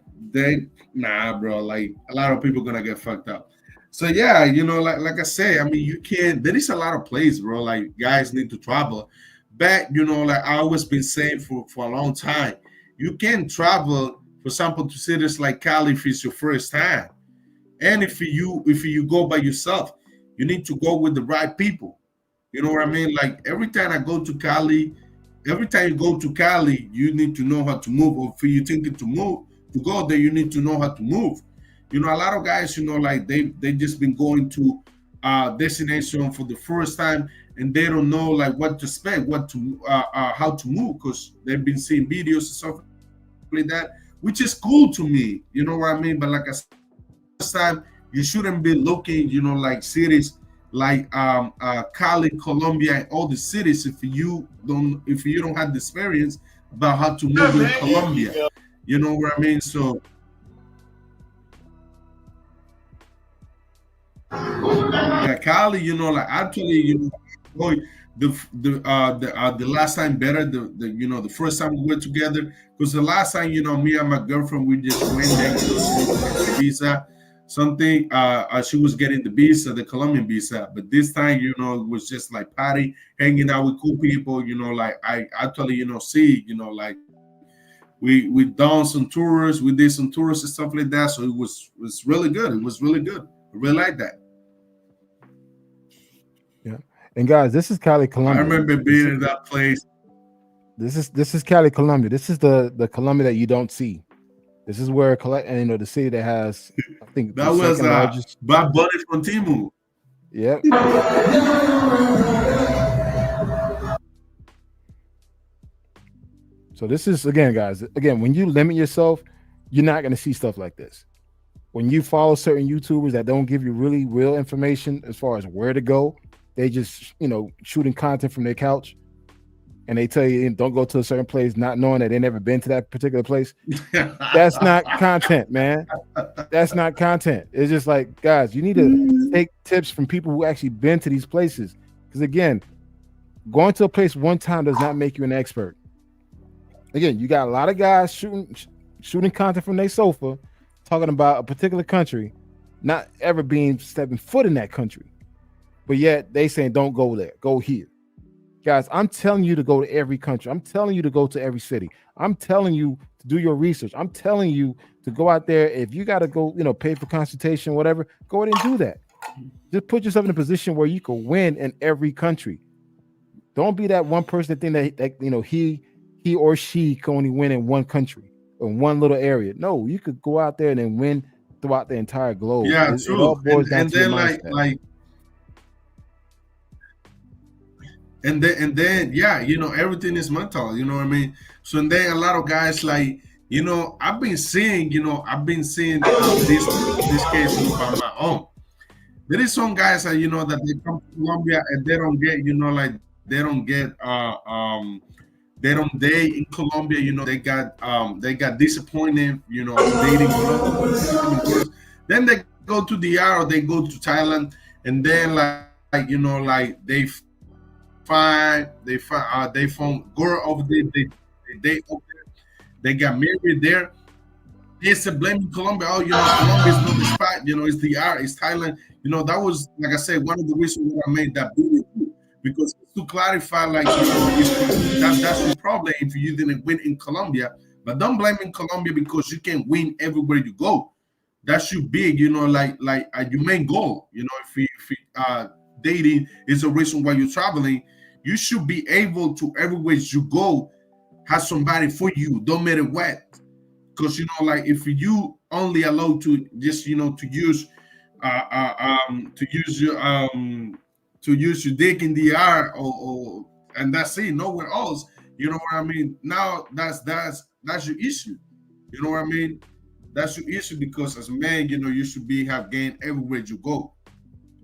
nah, bro. Like a lot of people gonna get fucked up. So yeah, like I say, I mean, you can. There is a lot of places, bro. Like guys need to travel. Back, like I always been saying for a long time, you can travel, for example, to cities like Cali if it's your first time, and if you go by yourself, you need to go with the right people. You know what I mean? Like every time I go to Cali, every time you go to Cali, you need to know how to move. Or if you're thinking to move, to go there, you need to know how to move. A lot of guys, like they just been going to destination for the first time, and they don't know like what to expect, what to how to move, because they've been seeing videos and stuff like that, which is cool to me. You know what I mean? But like I said, time you shouldn't be looking, like cities like Cali, Colombia, and all the cities if you don't have the experience about how to move in Colombia. You know what I mean? So yeah, Cali, like actually, boy, the last time better the first time we were together, because the last time me and my girlfriend we just went there, she was getting the visa something she was getting the visa, the Colombian visa, but this time it was just like party, hanging out with cool people, like I actually see, like we done some tours, we did some tours and stuff like that, so it was really good. It was really good. I really like that. Yeah. And guys, this is Cali, I Colombia. remember being in that place. This is Cali, Colombia. This is the Colombia that you don't see. This is where and the city that has, I think, That the was second largest. Bad Bunny from Timu. Yep. So this is, again, guys. Again, when you limit yourself, you're not going to see stuff like this. When you follow certain YouTubers that don't give you really real information as far as where to go, they just shooting content from their couch, and they tell you don't go to a certain place, not knowing that they never been to that particular place. That's not content, man. That's not content. It's just like, guys, you need to take tips from people who actually been to these places. Because again, going to a place one time does not make you an expert. Again, you got a lot of guys shooting content from their sofa, talking about a particular country, not ever stepping foot in that country. But yet they saying don't go there, go here. Guys, I'm telling you to go to every country. I'm telling you to go to every city. I'm telling you to do your research. I'm telling you to go out there. If you got to go, pay for consultation, whatever, go ahead and do that. Just put yourself in a position where you can win in every country. Don't be that one person that think that he or she can only win in one country or one little area. No, you could go out there and then win throughout the entire globe. Yeah, It true. all boils down And to your then mindset. and then yeah, everything is mental. You know what I mean? So and then a lot of guys like I've been seeing this case by my own. There is some guys that that they come to Colombia and they don't get like they don't get they don't date in Colombia. They got disappointed. Dating Colombia. Then they go to the or they go to Thailand, and then like they found girl over there. They over there. They got married there. It's a blaming Colombia. Oh, Colombia is not the spot. It's the it's Thailand. That was, like I said, one of the reasons why I made that video, because to clarify, like, that's your problem if you didn't win in Colombia. But don't blame in Colombia because you can win everywhere you go. That's your big, like your main goal. If dating is a reason why you're traveling, you should be able to everywhere you go have somebody for you, don't matter what. Because like if you only allowed to just to use to use your dick in the air or and that's it, nowhere else. You know what I mean? Now that's your issue. You know what I mean? That's your issue, because as a man, you should have gained everywhere you go.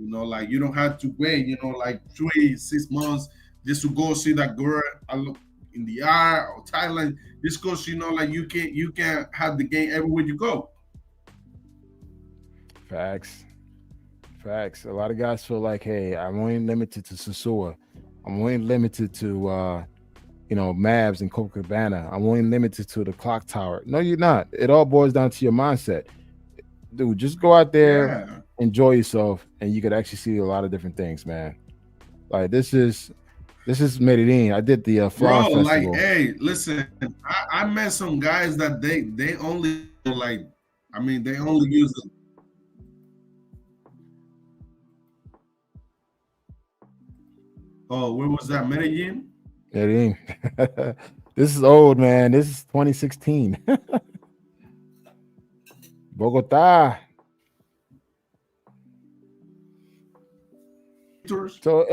Like you don't have to wait, like 3-6 months just to go see that girl. in the art or Thailand, just because like you can't have the game everywhere you go. Facts. Facts. A lot of guys feel like, hey, I'm only limited to Sasua. I'm only limited to Mavs and Copacabana. I'm only limited to the clock tower. No, you're not. It all boils down to your mindset. Dude, just go out there, Yeah. enjoy yourself, and you could actually see a lot of different things, man. Like this is Medellin. I did the Flower Bro, like, Festival. hey, listen, I met some guys that they only like, I mean, they only use it. Oh, where was that? Medellin? Medellin. This is old, man. This is 2016. Bogota. So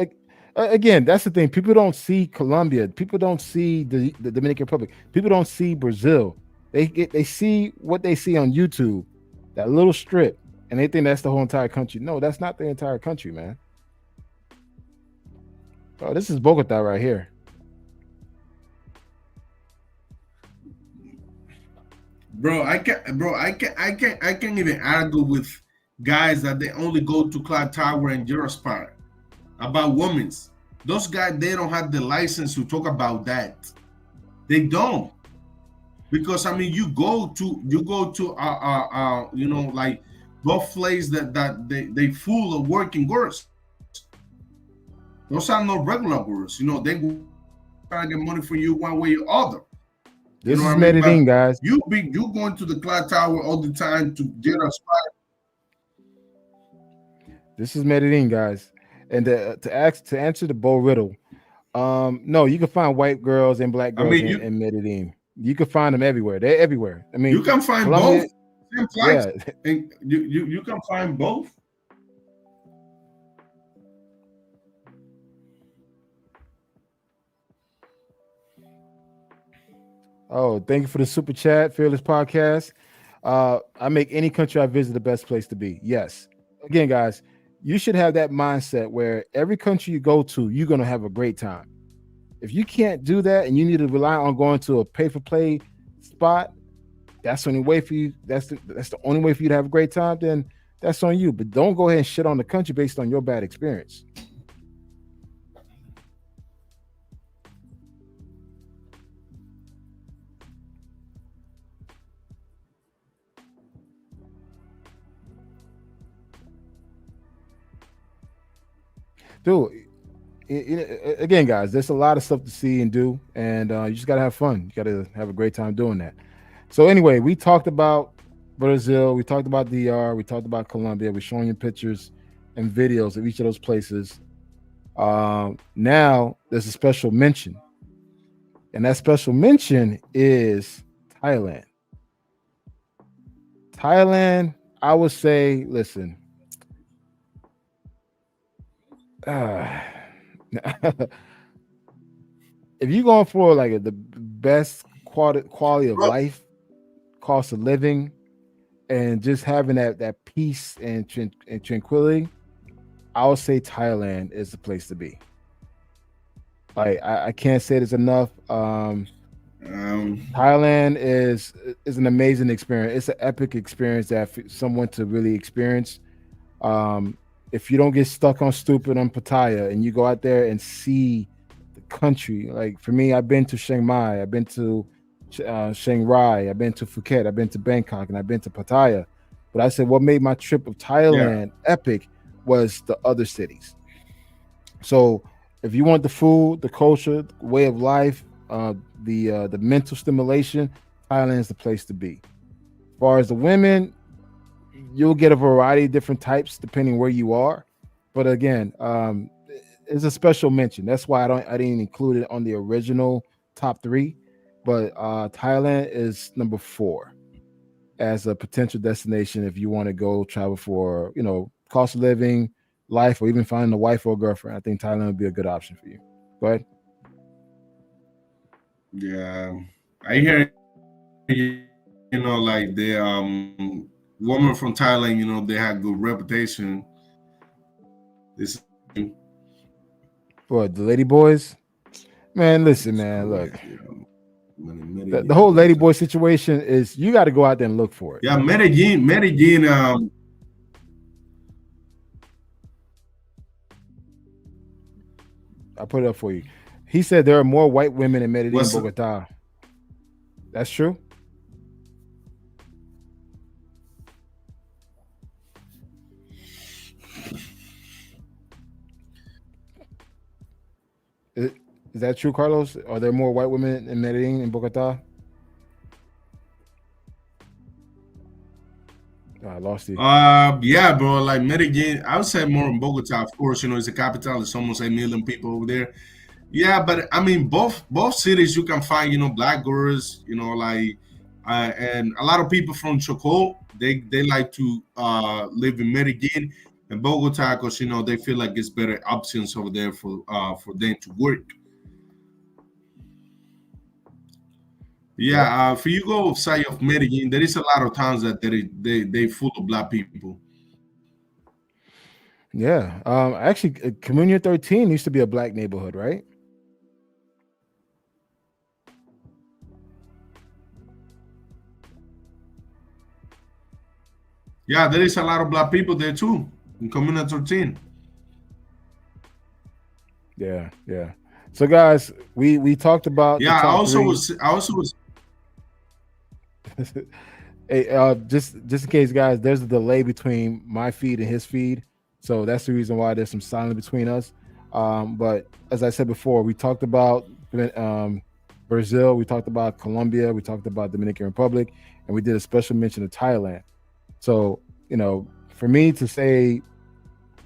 again, that's the thing. People don't see Colombia. People don't see the Dominican Republic. People don't see Brazil. They see what they see on YouTube, that little strip, and they think that's the whole entire country. No, that's not the entire country, man. Oh, this is Bogota right here. Bro, I can't even argue with guys that they only go to Cloud Tower and Eurospot about women's. Those guys, they don't have the license to talk about that. They don't. Because I mean, you go to like both places that they full of working girls. Those are not regular girls. They trying to get money for you one way or other. This is Medellin, guys. You going to the Cloud Tower all the time to get a spot. This is Medellin, guys. And to answer the Bo riddle, no, you can find white girls and black girls in Medellin. You can find them everywhere. They're everywhere. I mean, you can find Colombia, both. Yeah, and you can find both. Oh, thank you for the super chat, Fearless Podcast. I make any country I visit the best place to be. Yes. Again, guys, you should have that mindset where every country you go to, you're going to have a great time. If you can't do that and you need to rely on going to a pay-for-play spot, that's the only way for you. That's the only way for you to have a great time. Then that's on you. But don't go ahead and shit on the country based on your bad experience. Dude, again, guys, there's a lot of stuff to see and do, and you just gotta have fun. You gotta have a great time doing that. So anyway, we talked about Brazil, we talked about DR, we talked about Colombia. We're showing you pictures and videos of each of those places. Now there's a special mention, and that special mention is Thailand. Thailand, I would say, listen. If you're going for like the best quality of life, cost of living, and just having that peace and tranquility, I would say Thailand is the place to be. Like I can't say this enough. Thailand is an amazing experience. It's an epic experience that someone to really experience. If you don't get stuck on stupid on Pattaya and you go out there and see the country, like for me, I've been to Chiang Mai, I've been to Chiang Rai, I've been to Phuket, I've been to Bangkok, and I've been to Pattaya. But I said what made my trip of Thailand epic was the other cities. So if you want the food, the culture, the way of life, the mental stimulation, Thailand is the place to be. As far as the women, you'll get a variety of different types depending where you are. But again, it's a special mention. That's why I didn't include it on the original top 3. But Thailand is number 4 as a potential destination if you want to go travel for, cost of living, life, or even finding a wife or a girlfriend. I think Thailand would be a good option for you. Go ahead. Yeah, I hear like the woman from Thailand, they have good reputation. What, the lady boys? Man, listen, That's man. Look, correct. You know, when in the Medellin, whole Bogota. ladyboy situation is you got to go out there and look for it. Yeah, Medellin. I put it up for you. He said there are more white women in Medellin and What's Bogota. That's true. Is, is that true, Carlos? Are there more white women in Medellin and Bogota? Oh, I lost you. Yeah, bro. Like Medellin, I would say more in Bogota. Of course, you know, it's the capital. It's almost 8 million people over there. Yeah, but I mean, both cities you can find, you know, black girls, you know, like, and a lot of people from Choco, they like to live in Medellin and Bogota because you know they feel like it's better options over there for them to work. Yep. Yeah, if you go outside of Medellin, there is a lot of towns that they full of black people. Yeah. Actually, Communion 13 used to be a black neighborhood, right? Yeah, there is a lot of black people there too in Community 13. Yeah. Yeah. So, guys, we talked about the Yeah, top three. I also was Hey, just in case, guys, there's a delay between my feed and his feed, so that's the reason why there's some silence between us. But as I said before, we talked about um, Brazil, we talked about Colombia, we talked about Dominican Republic, and we did a special mention of Thailand. So, for me to say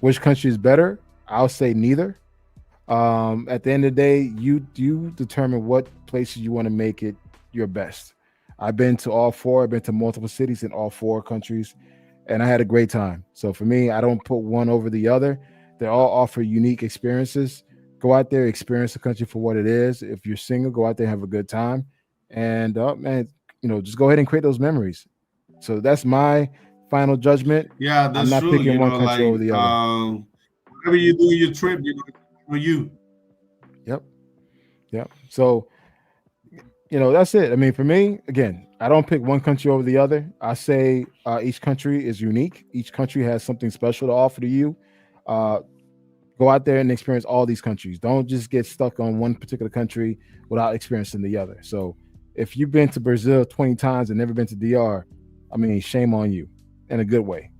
which country is better, I'll say neither. At the end of the day, you determine what places you want to make it your best. I've been to all four. I've been to multiple cities in all four countries, and I had a great time. So for me, I don't put one over the other. They all offer unique experiences. Go out there, experience the country for what it is. If you're single, go out there, have a good time, and man, just go ahead and create those memories. So that's my final judgment. yeah, I'm that's not true. picking You one know, country like over the other. whenever you do your trip, you know, it's for you. Yep, yep. So that's it. I mean, for me, again, I don't pick one country over the other. I say each country is unique. Each country has something special to offer to you. Uh, Go out there and experience all these countries. Don't just get stuck on one particular country without experiencing the other. So, if you've been to Brazil 20 times and never been to DR, I mean, shame on you in a good way.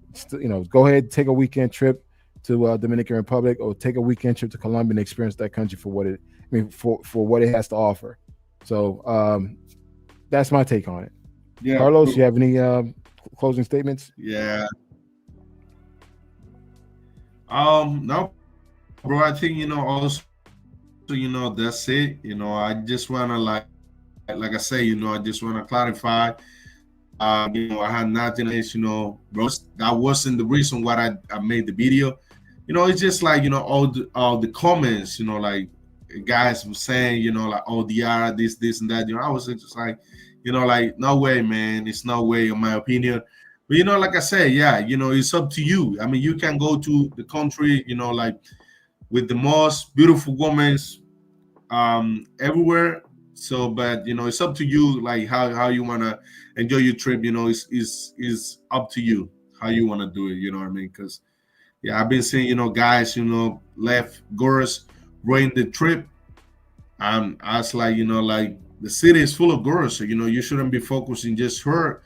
Go ahead, take a weekend trip to Dominican Republic or take a weekend trip to Colombia and experience that country for what it. I mean, for what it has to offer. So that's my take on it. Yeah, Carlos, you have any closing statements? yeah. No, bro. I think you know also you know that's it. You know, I just wanna like I say, you know, I just wanna clarify. You know, I had nothing else. You know, bro. That wasn't the reason why I made the video. You know, it's just like you know all the comments. You know, like guys were saying, you know, like oh DR this and that. You know, I was just like, you know, like no way, man. It's no way, in my opinion. But you know, like I said, yeah, you know, it's up to you. I mean, you can go to the country, you know, like with the most beautiful women everywhere. So, but you know, it's up to you, like how you wanna enjoy your trip. You know, is up to you how you wanna do it. You know what I mean? Because yeah, I've been seeing you know guys, you know, left girls ruin the trip. I was like, you know, like the city is full of girls, so you know you shouldn't be focusing just her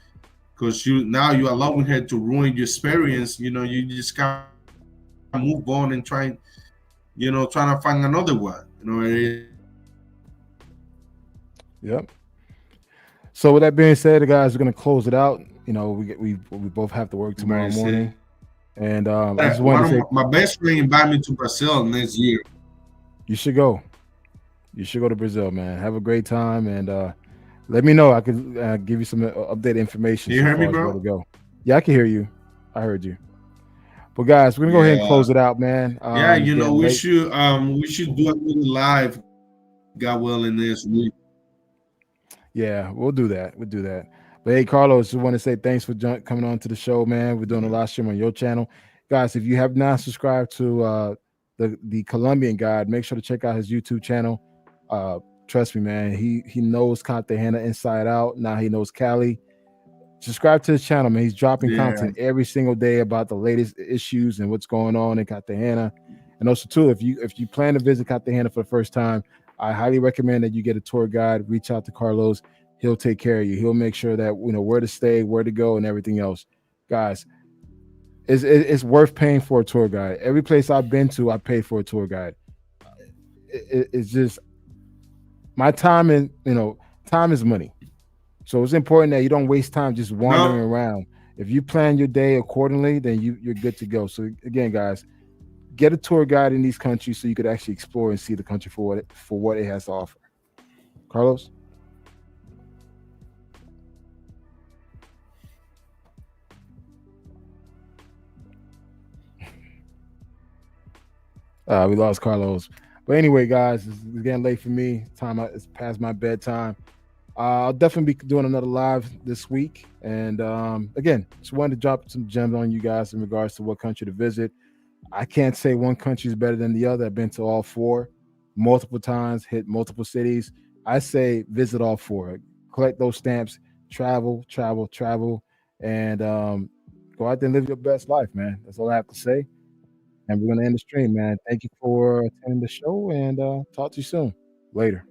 because you allowing her to ruin your experience. You know, you just can't move on and trying to find another one. You know, Yep. So with that being said, guys, we're gonna close it out. We both have to work tomorrow very morning, sick. and I just One wanted to of say my best friend invited me to Brazil next year. you should go. You should go to Brazil, man. Have a great time, and let me know. I could give you some updated information Can you so hear me, far as where to bro? go. Yeah, I can hear you. I heard you. But guys, we're gonna go ahead and Yeah, close it out, man. yeah. It's You know, getting late. we should do a little live, God willing, this week. Yeah, we'll do that. We'll do that. But hey, Carlos, just want to say thanks for coming on to the show, man. We're doing a live stream on your channel, guys. If you have not subscribed to the Colombian guide, make sure to check out his YouTube channel. Trust me, man. He knows Cartagena inside out. Now he knows Cali. Subscribe to his channel, man. He's dropping content every single day about the latest issues and what's going on in Cartagena. And also, too, if you plan to visit Cartagena for the first time, I highly recommend that you get a tour guide. Reach out to Carlos. He'll take care of you. He'll make sure that where to stay, where to go, and everything else. Guys, it's worth paying for a tour guide. Every place I've been to, I paid for a tour guide. It's just my time, and time is money. So it's important that you don't waste time just wandering around. If you plan your day accordingly, then you're good to go. So again, guys, get a tour guide in these countries so you could actually explore and see the country for what it has to offer. Carlos? We lost Carlos. But anyway, guys, it's getting late for me. It's past my bedtime. I'll definitely be doing another live this week. And again, just wanted to drop some gems on you guys in regards to what country to visit. I can't say one country is better than the other. I've been to all four multiple times, hit multiple cities. I say visit all four. Collect those stamps, travel, and go out there and live your best life, man. That's all I have to say. And we're going to end the stream, man. Thank you for attending the show, and talk to you soon. Later.